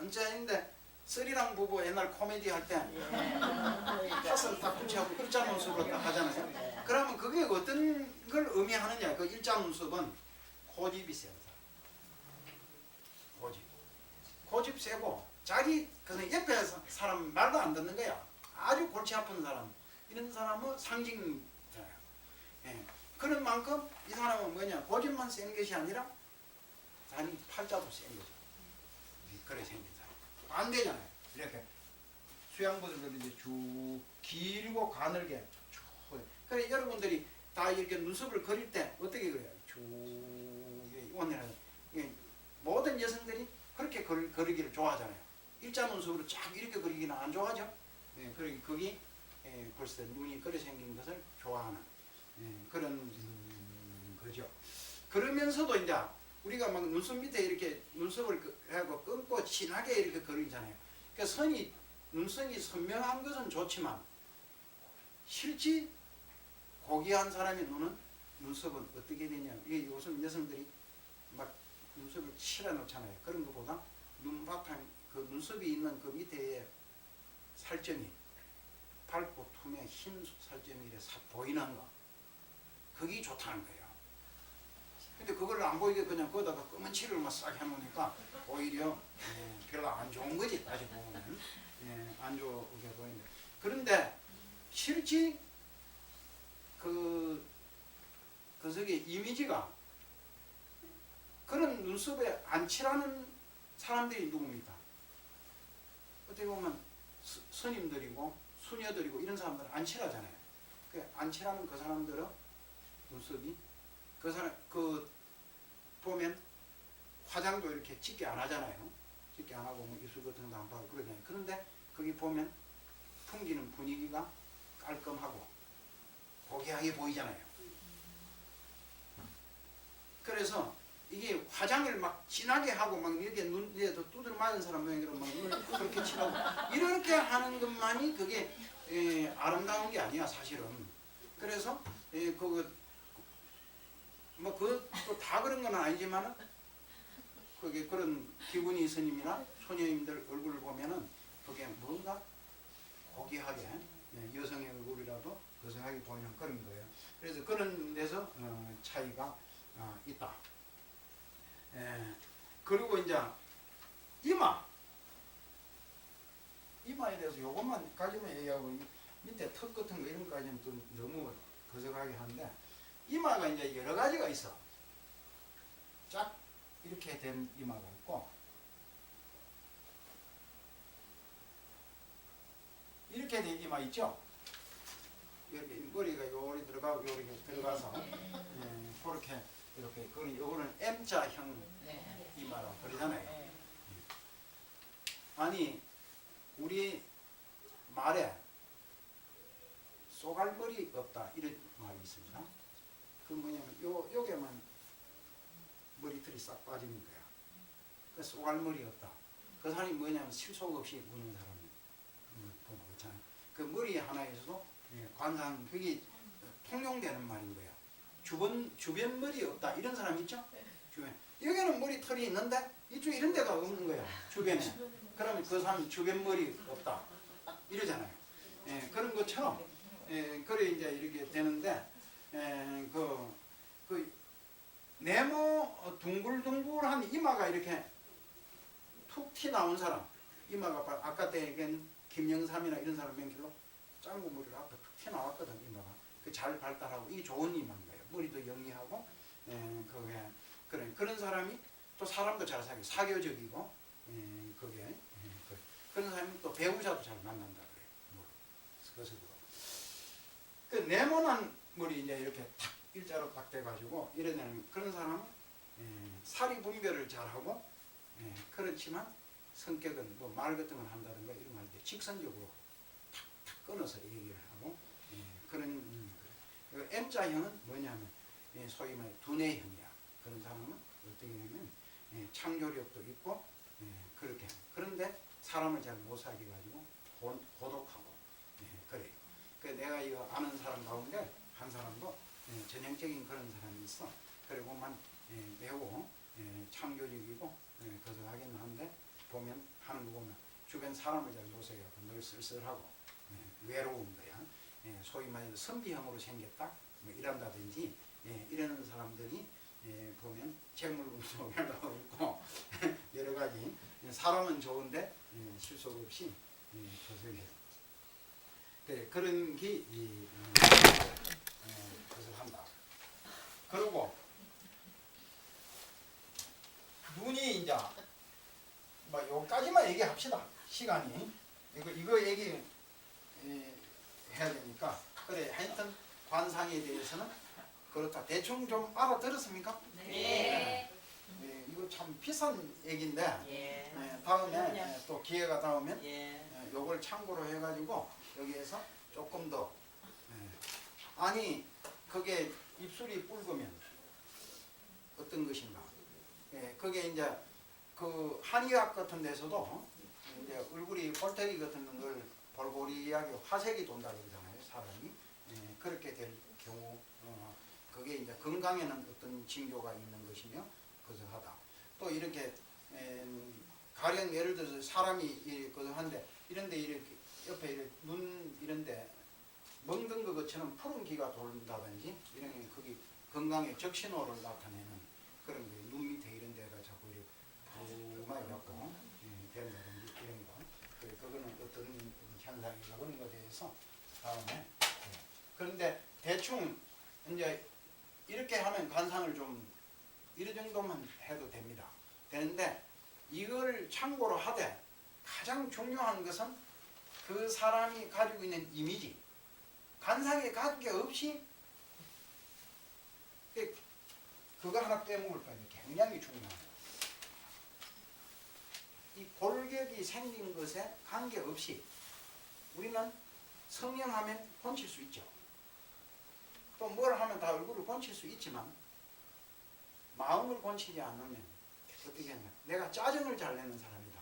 언제인데 쓰리랑 부부 옛날 코미디 할 때 팥을 딱 붙여갖고 일자 눈썹으로 딱 하잖아요. 그러면 그게 어떤 걸 의미하느냐? 그 일자 눈썹은 고집이 센 사람. 고집 세고 자기 그 옆에 사람 말도 안 듣는 거야. 아주 골치 아픈 사람. 이런 사람은 상징잖아요. 예. 그런 만큼 이 사람은 뭐냐? 고집만 센 것이 아니라 자기 팔자도 센 거죠. 그래 생긴 사람. 반대잖아요. 이렇게 수양보들 이제 쭉 길고 가늘게 쭉. 그래 여러분들이 다 이렇게 눈썹을 그릴 때 어떻게 그려요? 쭉 오늘은 모든 여성들이 그렇게 그리기를 좋아하잖아요. 일자 눈썹으로 쫙 이렇게 그리기는 안 좋아하죠. 그러기 거기 벌써 눈이 그래 생긴 것을 좋아하는 그런 거죠. 그러면서도 이제 우리가 막 눈썹 밑에 이렇게 눈썹을 하고 끊고 진하게 이렇게 그리잖아요. 그러니까 눈썹이 선명한 것은 좋지만 실제 고귀한 사람의 눈썹은 어떻게 되냐? 이게 요즘 여성들이 막 눈썹을 칠해 놓잖아요. 그런 것보다 눈바탕 그 눈썹이 있는 그 밑에 살점이 밝고 투명 흰 살점이 이렇게 싹 보이는 거, 그게 좋다는 거예요. 근데 그걸 안 보이게 그냥 거기다가 검은 칠을 막 싹 해놓으니까 오히려 별로 안 좋은 거지, 따지고 보면. 안 좋게 보이는데. 그런데 실제 그 속에 이미지가 그런 눈썹에 안 칠하는 사람들이 누굽니까? 어떻게 보면 스님들이고 수녀들이고 이런 사람들은 안 칠하잖아요. 안 칠하는 그 사람들은 눈썹이 그 사람 보면 화장도 이렇게 짙게 안 하잖아요. 짙게 안 하고 뭐 입술 같은 것도 안 바르고 그러잖아요. 그런데 거기 보면 풍기는 분위기가 깔끔하고 고귀하게 보이잖아요. 그래서 이게 화장을 막 진하게 하고 막 이렇게 눈에도 두드려 맞은 사람 모양으로 막 눈을 그렇게 칠하고 이렇게 하는 것만이 그게 아름다운 게 아니야, 사실은. 그래서 그것도 다 그런 건 아니지만은 그게 그런 기분이 스님이나 소녀님들 얼굴을 보면은 그게 뭔가 고귀하게 여성의 얼굴이라도 거성하게 보이는 그런 거예요. 그래서 그런 데서 차이가 있다. 그리고 이제 이마에 대해서 요것만 가지면 얘기하고 밑에 턱 같은 거 이런 거까지는 또 너무 거석하게 하는데, 이마가 이제 여러 가지가 있어. 쫙 이렇게 된 이마가 있고, 이렇게 된 이마 있죠? 이렇게 머리가 요리 들어가고 요리 들어가서 그렇게 이렇게 요거는 M자형 이마라고 그러잖아요. 아니 우리 말에 쏘갈머리 없다 이런 말이 있습니다. 그 뭐냐면 요게만 머리털이 싹 빠지는 거야. 그 쏘갈머리 없다. 그 사람이 뭐냐면 실속 없이 우는 사람이 보면 그렇잖아요. 그 머리 하나에서도 관상 그게 통용되는 말인 거예요. 주변 머리 없다 이런 사람 있죠? 주변 여기는 머리털이 있는데 이쪽 이런 데가 없는 거야, 주변에. 그러면 그 사람 주변 머리 없다 이러잖아요. 그런 것처럼 그래 이제 이렇게 되는데 네모 둥글둥글한 이마가 이렇게 툭 튀 나온 사람 이마가 아까 때 얘기한 김영삼이나 이런 사람 맨길로 짱구 머리를 앞에 툭 튀 나왔거든. 이마가 그 잘 발달하고 이 좋은 이마인 거예요. 머리도 영리하고 그게 그런 사람이 또 사람도 잘 사귀고 사교적이고 그게 그런 사람이 또 배우자도 잘 만난다 그래요. 뭐 그래서 그 네모난 머리 이제 이렇게 탁 일자로 딱 돼가지고 이래되는 그런 사람은 사리 분별을 잘하고 그렇지만 성격은 뭐 말 같은 걸 한다든가 이런 거 할 때 직선적으로 탁탁 끊어서 얘기를 하고 그런 M자형은 뭐냐면 소위 말해 두뇌형이야. 그런 사람은 어떻게 되냐면 창조력도 있고 그렇게 그런데 사람을 잘 못 사귀어가지고 고독하고 그래요. 그 내가 이거 아는 사람 가운데 한 사람도 전형적인 그런 사람이 있어. 그리고만 매우 창조적이고 그래서 하긴 한데 보면 하는 거 보면 주변 사람을 잘 못 사귀고 늘 쓸쓸하고 외로운 거야. 소위 말해서 선비형으로 생겼다 뭐 이런다든지 이러는 사람들이 보면 재물운도 별로 없고 여러 가지 사람은 좋은데 실속 없이 거슬려요. 그래, 그런 게 그것을 한다. 그리고 눈이 이제 뭐 요까지만 얘기합시다. 시간이 이거 얘기 해야 되니까 그래 하여튼 관상에 대해서는 그렇다. 대충 좀 알아들었습니까? 네. 이거 참 비싼 얘기인데 다음에 또 기회가 닿으면 요걸 참고로 해가지고 여기에서 조금 더 아니 그게 입술이 붉으면 어떤 것인가? 그게 이제 그 한의학 같은 데서도 이제 얼굴이 볼터기 같은 걸 볼고리하게 화색이 돈다 그러잖아요, 사람이. 그렇게 될 경우 그게 이제 건강에는 어떤 징조가 있는 것이며 그래서 하다. 또 이렇게 가령 예를 들어서 사람이 그한데 이런데 이렇게 옆에 이렇게 눈 이런데 멍든 것처럼 푸른 기가 돌다든지 이런 게 거기 건강의 적신호를 나타내는 그런 게 눈 밑에 이런 데가 자꾸 이렇게 부음하게 갖고 된다든지 이런 거. 그거는 어떤 현상인가 그런 것에 대해서 다음에 그런데 대충 이제 이렇게 하면 관상을 좀 이런 정도만 해도 됩니다. 되는데 이걸 참고로 하되 가장 중요한 것은 그 사람이 가지고 있는 이미지 관상에 관계없이 그거 하나 빼먹을 거예요. 굉장히 중요해요. 이 골격이 생긴 것에 관계없이 우리는 성형하면 본칠 수 있죠. 또 뭘 하면 다 얼굴을 본칠 수 있지만 마음을 본치지 않으면 어떻게 하냐. 내가 짜증을 잘 내는 사람이다.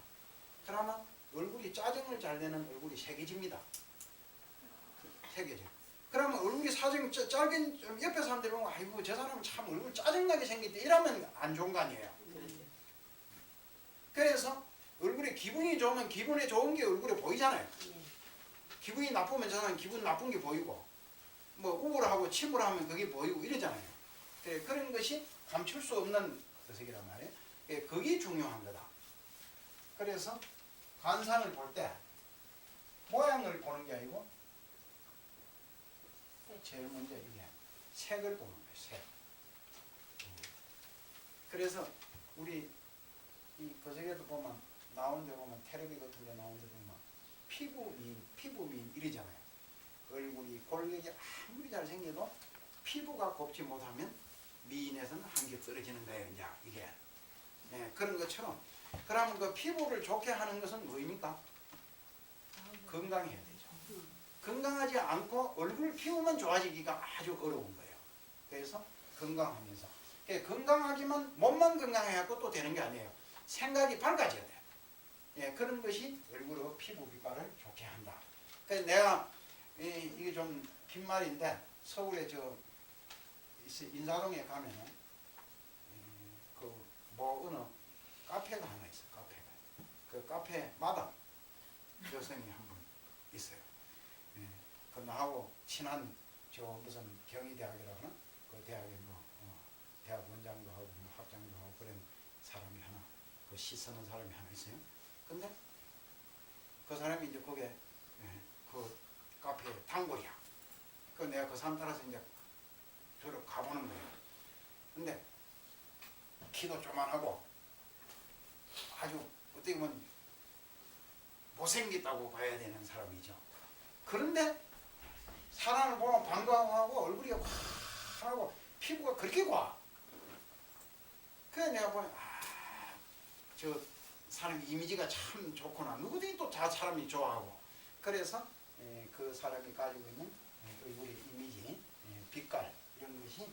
그러면 얼굴이 짜증을 잘 내는 얼굴이 새겨집니다. 새겨져. 그러면 얼굴이 사정이 짧게 옆에 사람들이 보면 아이고 저 사람은 참 얼굴 짜증나게 생겼대 이러면 안 좋은 거 아니에요. 그래서 얼굴에 기분이 좋으면 기분이 좋은 게 얼굴에 보이잖아요. 기분이 나쁘면 저 사람은 기분 나쁜 게 보이고 뭐 우울하고 침울하면 그게 보이고 이러잖아요. 그런 것이 감출 수 없는 것이란 말이에요. 그게 중요한 거다. 그래서 관상을 볼 때 모양을 보는 게 아니고 제일 먼저 이게 색을 보는 거예요. 색. 그래서 우리 이 거세게도 보면 나오는 데 보면 텔레비 같은 데 나오는 데 보면 피부미인 이러잖아요. 얼굴이 골격이 아무리 잘생겨도 피부가 곱지 못하면 미인에서는 한 겹 떨어지는 거예요. 이제 이게 그런 것처럼 그러면 그 피부를 좋게 하는 것은 뭐입니까? 건강해야 되죠. 건강하지 않고 얼굴 피부만 좋아지기가 아주 어려운 거예요. 그래서 건강하면서 건강하지만 몸만 건강해갖고 또 되는 게 아니에요. 생각이 밝아져야 돼요. 그런 것이 얼굴의 피부 빛깔을 좋게 한다. 그래서 내가 이게 좀 빈말인데 서울에 저 인사동에 가면은 그 뭐 어느 카페가 하나 있어. 카페가 그 카페 마담 여성이 한 분 있어요. 그 나하고 친한 저 무슨 경희대학이라고 하나 그 대학에 뭐 대학 원장도 하고 뭐 학장도 하고 그런 사람이 하나 그 그 씻는 사람이 하나 있어요. 근데 그 사람이 이제 거기에 그 카페 단골이야. 그 내가 그 사람 따라서 이제 저로 가보는 거예요. 근데 키도 조만하고 아주 어떻게 보면 못생겼다고 봐야 되는 사람이죠. 그런데 사람을 보면 반가워하고 얼굴이 환하고 피부가 그렇게 과. 그래 내가 보면 저 사람 이미지가 참 좋구나. 누구든지 또 다 사람이 좋아하고. 그래서 그 사람이 가지고 있는 얼굴의 이미지, 빛깔 이런 것이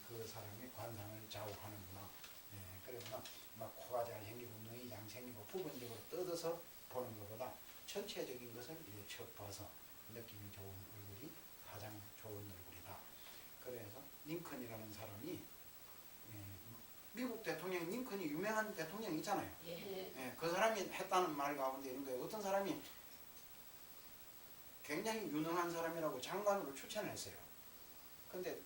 그 사람의 관상을 좌우하는구나. 그래서 막 코가 잘생기고 눈이 잘생기고 부분적으로 뜯어서 보는 것보다 전체적인 것을 이렇게 척 봐서 느낌이 좋은 얼굴이 가장 좋은 얼굴이다. 그래서 링컨이라는 사람이 미국 대통령 링컨이 유명한 대통령 있잖아요. 그 사람이 했다는 말 가운데 이런 거예요. 어떤 사람이 굉장히 유능한 사람이라고 장관으로 추천을 했어요. 근데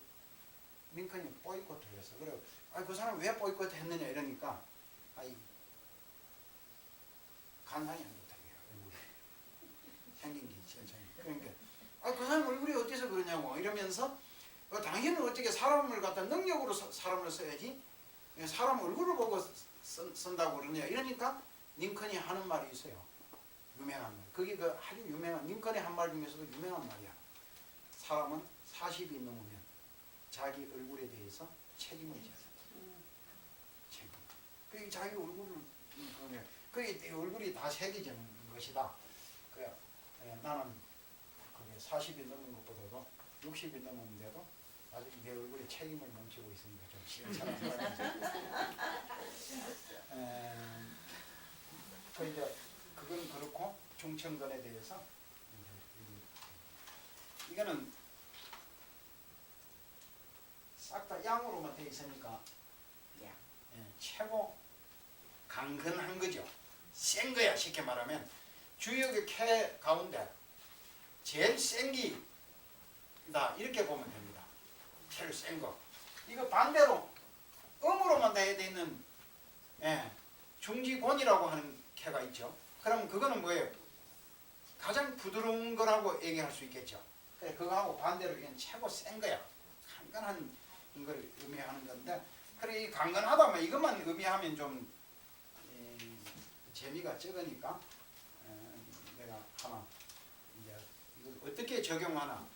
링컨이 보이콧을 했어. 그래, 그 사람 왜 보이콧 했느냐 이러니까, 간상이 안 좋다고요. 얼굴이 생긴 게 천천히. 그러니까, 그 사람 얼굴이 어때서 그러냐고 이러면서, 당신은 어떻게 사람을 갖다 능력으로 사람을 써야지, 사람 얼굴을 보고 쓴다고 그러냐 이러니까 링컨이 하는 말이 있어요. 유명한 말. 그게 그 아주 유명한 링컨의 한 말 중에서도 유명한 말이야. 사람은 40이 넘으면 자기 얼굴에 대해서 책임을 져야 된다. 책임. 그게 자기 얼굴을 그게 얼굴이 다 새겨지는 것이다. 그래 나는 그게 40이 넘은 것보다도 60이 넘었는데도 아직 내 얼굴에 책임을 멈추고 있으니까 좀 시원찮은 그 이제 그건 그렇고 중천근에 대해서 이거는 싹 다 양으로만 돼 있으니까 최고 강건한 거죠. 센 거야. 쉽게 말하면 주역의 캐 가운데 제일 센 기다 이렇게 보면 됩니다. 캐를 센 거. 이거 반대로 음으로만 돼 있는 중지곤이라고 하는 캐가 있죠. 그럼 그거는 뭐예요? 가장 부드러운 거라고 얘기할 수 있겠죠. 그래 그거하고 반대로 이건 최고 센 거야. 강건한 걸 의미하는 건데, 그래 이 강건하다면 이것만 의미하면 좀 재미가 적으니까 내가 하나 이제 이걸 어떻게 적용하나.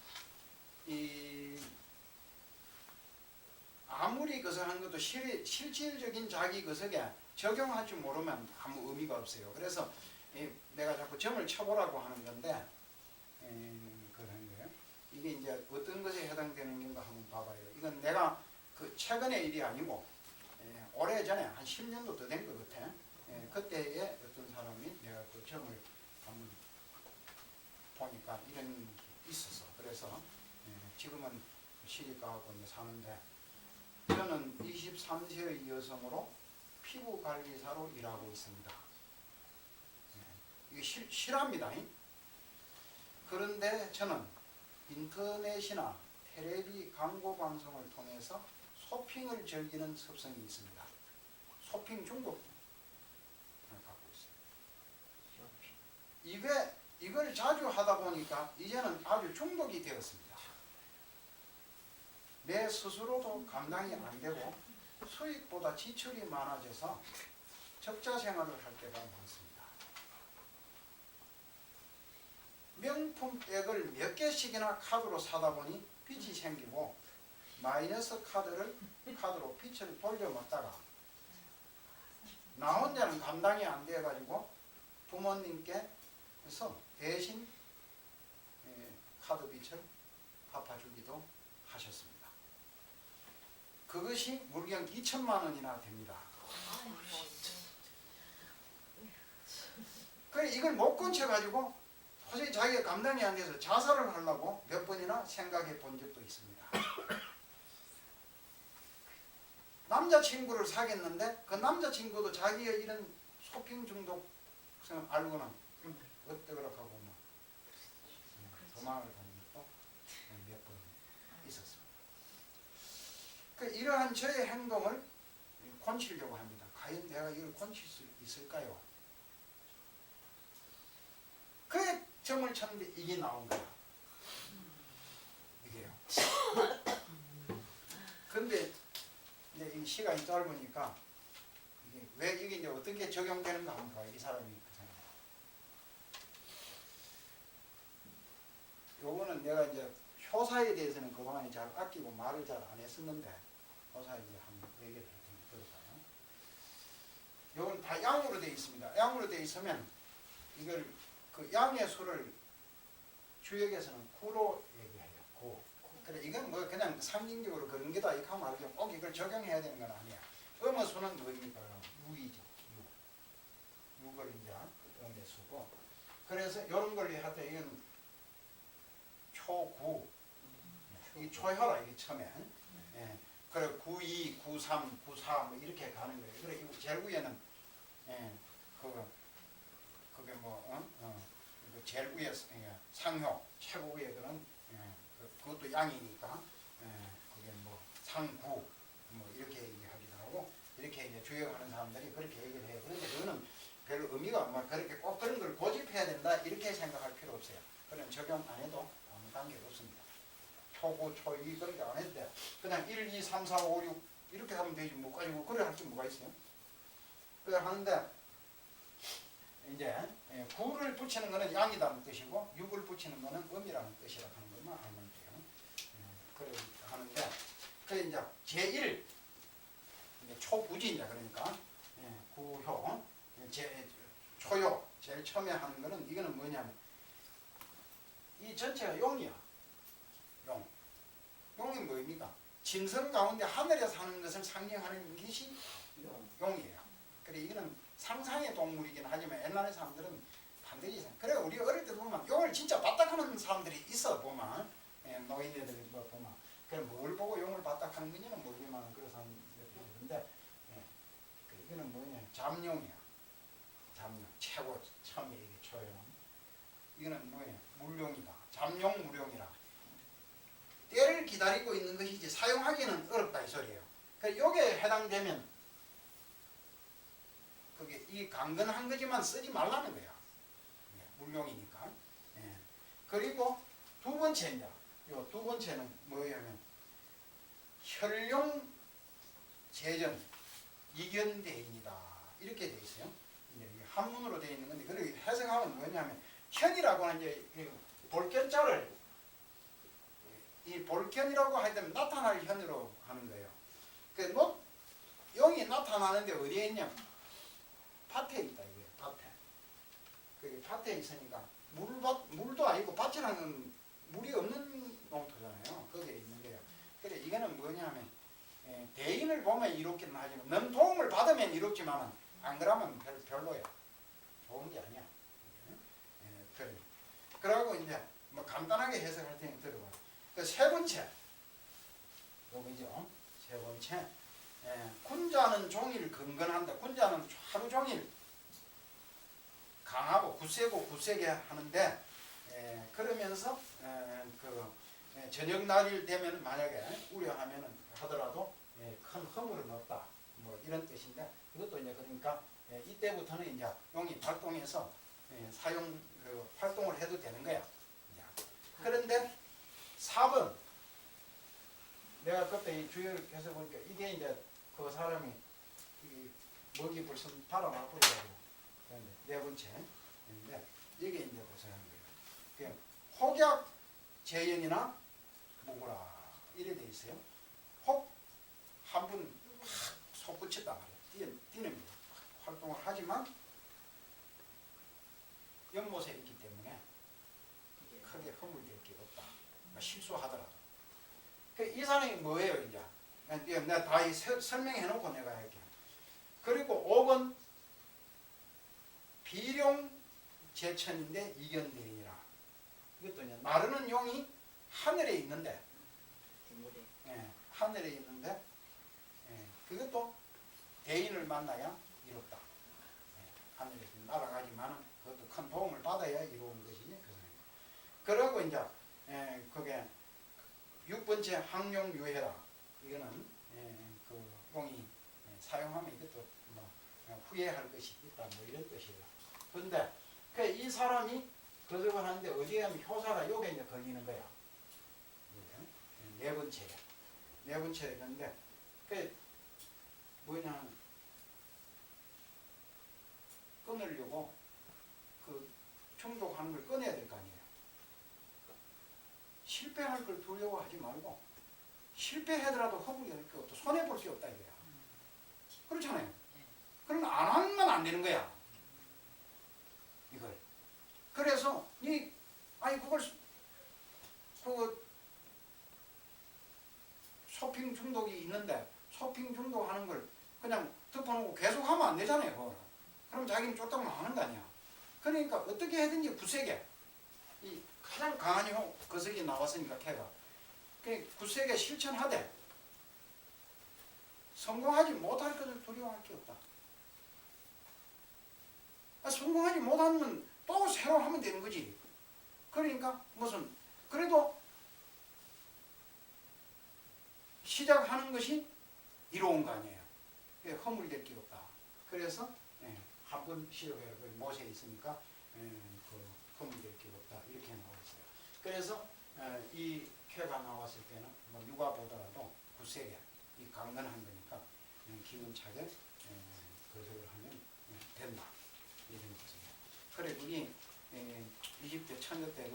아무리 그것을 하는 것도 실질적인 자기 그석에 적용할 줄 모르면 아무 의미가 없어요. 그래서 내가 자꾸 점을 쳐보라고 하는 건데, 그런 거예요. 이게 이제 어떤 것에 해당되는 건가 한번 봐봐요. 이건 내가 그 최근의 일이 아니고, 오래전에 한 10년도 더 된 것 같아. 그때에 어떤 사람이 내가 그 점을 한번 보니까 이런 게 있었어. 그래서 지금은 시집가고 사는데, 저는 23세의 여성으로 피부관리사로 일하고 있습니다. 이게 실화입니다. 그런데 저는 인터넷이나 텔레비 광고 방송을 통해서 쇼핑을 즐기는 습성이 있습니다. 쇼핑 중독을 갖고 있어요. 이걸 자주 하다 보니까 이제는 아주 중독이 되었습니다. 내 스스로도 감당이 안 되고 수익보다 지출이 많아져서 적자 생활을 할 때가 많습니다. 명품 백을 몇 개씩이나 카드로 사다 보니 빚이 생기고 마이너스 카드로 빚을 돌려먹다가 나 혼자는 감당이 안 돼가지고 부모님께서 대신 카드 빚을 갚아주기도 하셨습니다. 그것이 물경 2천만 원이나 됩니다. 그래 이걸 못 건쳐가지고 도저히 자기가 감당이 안 돼서 자살을 하려고 몇 번이나 생각해 본 적도 있습니다. 남자친구를 사귀었는데 그 남자친구도 자기가 이런 쇼핑 중독성을 알고는 어떡하라고 하고 막 도망을 간 적도 몇 번 있었습니다. 이러한 저의 행동을 고치려고 합니다. 과연 내가 이걸 고칠 수 있을까요? 그에 점을 쳤는데 이게 나온 거야. 이게요. 근데 이제 이 시간이 짧으니까 이게 왜 이게 이제 어떻게 적용되는가 한번 봐. 이 사람이 그 생각. 요거는 내가 이제 효사에 대해서는 그동안에 잘 아끼고 말을 잘 안 했었는데 효사에 이제 한번 얘기를 할 테니 들어봐요. 요건 다 양으로 되어 있습니다. 양으로 되어 있으면 이걸 그 양의 수를 주역에서는 구로 얘기해요. 구. 그래 이건 뭐 그냥 상징적으로 그런 게다 이렇게 하면 알죠. 꼭 이걸 적용해야 되는 건 아니야. 음의 수는 뭐입니까? 유이죠. 유. 육을 이제 음의 수고. 그래서 이런 걸 할 때 이건 초구. 이 초효라 이게 처음에. 예. 그래 92, 93, 94 뭐 이렇게 가는 거예요. 그래 이 제일구에는 예. 그게 뭐 그 제일 위에 상효 최고 위에 그런 그것도 양이니까 그게 뭐 상구 뭐 이렇게 얘기하기도 하고 이렇게 이제 주역하는 사람들이 그렇게 얘기를 해요. 그런데 그거는 별로 의미가 뭐 그렇게 꼭 그런 걸 고집해야 된다 이렇게 생각할 필요 없어요. 그런 적용 안 해도 아무 관계가 없습니다. 초구 초이 그렇게 안 해도 돼. 그냥 1, 2, 3, 4, 5, 6 이렇게 하면 되지 뭐 가지고 그래 할 게 뭐가 있어요? 그래 하는데 이제 구를 붙이는 것은 양이라는 뜻이고 6을 붙이는 것은 음이라는 뜻이라고 하는 것만 알면 돼요. 그래 하는데 그 이제 제1 이제 초구지 이제 그러니까 구효 초효 제일 처음에 하는 것은 이거는 뭐냐면 이 전체가 용이야. 용이 뭐입니까? 진성 가운데 하늘에 사는 것을 상징하는 것이 용이에요. 그래 이거는 상상의 동물이긴 하지만 옛날의 사람들은 반드시 그래 우리 어릴 때 보면 용을 진짜 바닥하는 사람들이 있어 보면 노인네들 뭐 보면 그래 뭘 보고 용을 바닥하는 건지는 모르지만 그런 사람들이 있는데 이거는 뭐냐 잠룡이야. 잠룡 최고 처음에 이게 초용 이거는 뭐냐 물룡이다. 잠룡 물룡이라 때를 기다리고 있는 것이지 사용하기는 어렵다 이 소리예요. 그래 요게 해당되면 그게 이 강건한 거지만 쓰지 말라는 거야. 물용이니까. 그리고 두 번째 요 두 번째는 뭐냐면 혈용 재전 이견대인이다 이렇게 돼 있어요. 이제 한문으로 돼 있는 건데 그리고 해석하면 뭐냐면 현이라고 하는 이제 볼견자를 이 볼견이라고 하면 나타날 현으로 하는 거예요. 그 용이 나타나는데 어디에 있냐? 밭에 있다 이거예요. 밭에. 그 밭에 있으니까 물도 아니고 밭이라는 물이 없는 농토잖아요. 거기에 있는 거예요. 그래 이거는 뭐냐면 대인을 보면 이롭기는 하지만 넌 도움을 받으면 이롭지만 안 그러면 별로야. 좋은 게 아니야. 그래. 그러고 이제 뭐 간단하게 해석할 테니 들어봐. 그 세 번째 요거죠. 세 번째. 군자는 종일 근건한다. 군자는 하루 종일 강하고 굳세게 하는데 그러면서 저녁 날일 되면 만약에 우려하면은 하더라도 큰 허물은 없다. 뭐 이런 뜻인데 이것도 이제 그러니까 이때부터는 이제 용이 발동해서 사용 활동을 해도 되는 거야. 그런데 4번 내가 그때 이 주의를 해서 보니까 이게 이제 그 사람이 먹이 불순 바람아버리고 네 번째인데 이게 이제 무슨 거예요? 혹약 재연이나 뭐라 이래 돼 있어요. 혹 한 번 속 붙였다 말이야. 뛰는 거예요. 활동을 하지만 연못에 있기 때문에 크게 허물될 게 없다. 실수하더라도. 이 사람이 뭐예요 이제? 내가 다 설명해 놓고 내가 할게요. 그리고 5번 비룡 제천인데 이견대인이라. 이것도 이제 나르는 용이 하늘에 있는데, 하늘에 있는데, 그것도 대인을 만나야 이롭다. 하늘에 날아가지만 그것도 큰 도움을 받아야 이로운 것이지. 그러고 이제 그게 6번째 항용유해라. 이거는 그 용이 사용하면 이것도 뭐 후회할 것이 있다 뭐 이런 뜻이에요. 근데 이 사람이 거듭을 하는데 어디에 하면 효사가 요게 이제 걸리는 거야. 네 번째 근데 그 뭐냐 끊으려고 그 충족하는 걸 끊어야 될 거 아니에요. 실패할 걸 두려워 하지 말고 실패하더라도 허물이 게 없다. 손해볼 게 없다 이거야. 그렇잖아요. 그러면 안 하면 안 되는 거야. 이걸. 그래서 그걸 그 쇼핑 중독이 있는데 쇼핑 중독하는 걸 그냥 덮어놓고 계속 하면 안 되잖아요. 그거는. 그럼 자기는 쫓다가 망하는 거 아니야. 그러니까 어떻게 해든지 굳세게 이 가장 강한 거석이 나왔으니까 걔가 굳세게 실천하되 성공하지 못할 것을 두려워할 게 없다. 성공하지 못하면 또 새로 하면 되는 거지. 그러니까 무슨 그래도 시작하는 것이 이로운 거 아니에요. 허물될 게 없다. 그래서 한 번 시작해라. 못에 있으니까 그 허물될 게 없다. 이렇게 나와 있어요. 그래서 이 쾌가 나왔을 때는 뭐 누가 보더라도 굳세게 이 강건한 거니까 기운차게 거석을 하면 된다. 이런 뜻이에요. 그래 우리 20대 처녀 때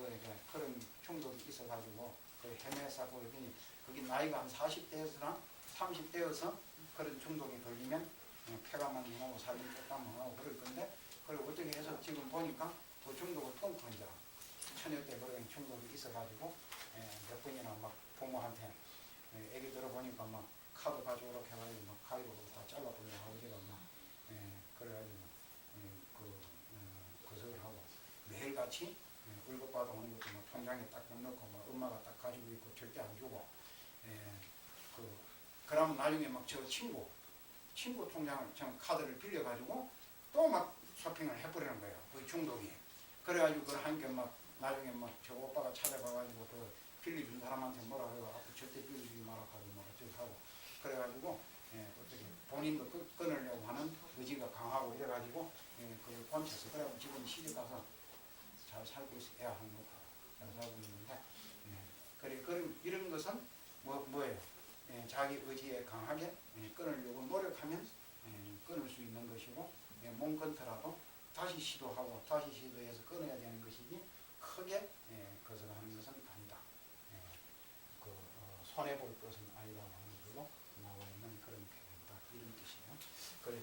그런 충동이 있어가지고 헤매사고 그러더니 거기 나이가 한 40대였으나 30대여서 그런 중독에 걸리면 폐가만 나고 살림 쫓다만 하고 그럴 건데 그걸 어떻게 해서 지금 보니까 그 중독을 끊고 이제 처녀 때 그런 중독이 있어가지고 몇 번이나 막 부모한테 애기 들어보니까 막 카드 가져오라고 해가지고 막 가위로 다 잘라버리고 아버지가 막 그래가지고 거석을 하고 매일같이 월급 받아오는 것도 막 통장에 딱 넣고 막 엄마가 딱 가지고 있고 절대 안 주고 그러면 나중에 막 저 친구 통장을 카드를 빌려가지고 또 막 쇼핑을 해버리는 거예요. 그 중독이. 그래가지고 그걸 한 게 막 나중에 막 저 오빠가 찾아가가지고 그 빌려준 사람한테 뭐라 그래가 앞으로 절대 빌려주지 마라 하고 막 어쩌고 하고 그래가지고 어떻게 본인도 끊으려고 하는 의지가 강하고 이래가지고 그걸 꼰쳤어. 그래가지고 지금 시집 가서 잘 살고 있어. 애 한 놓고 잘 살고 있는데 그래 그럼 이런 것은 뭐예요? 자기 의지에 강하게 끊으려고 노력하면 끊을 수 있는 것이고 몸 끊더라도 다시 시도하고 다시 시도해서 끊어야 되는 것이지 크게 거절하는 것은 아니다. 손해볼 것은 아니라고 하는 걸로 나와 있는 그런 표현이다. 이런 뜻이에요. 그래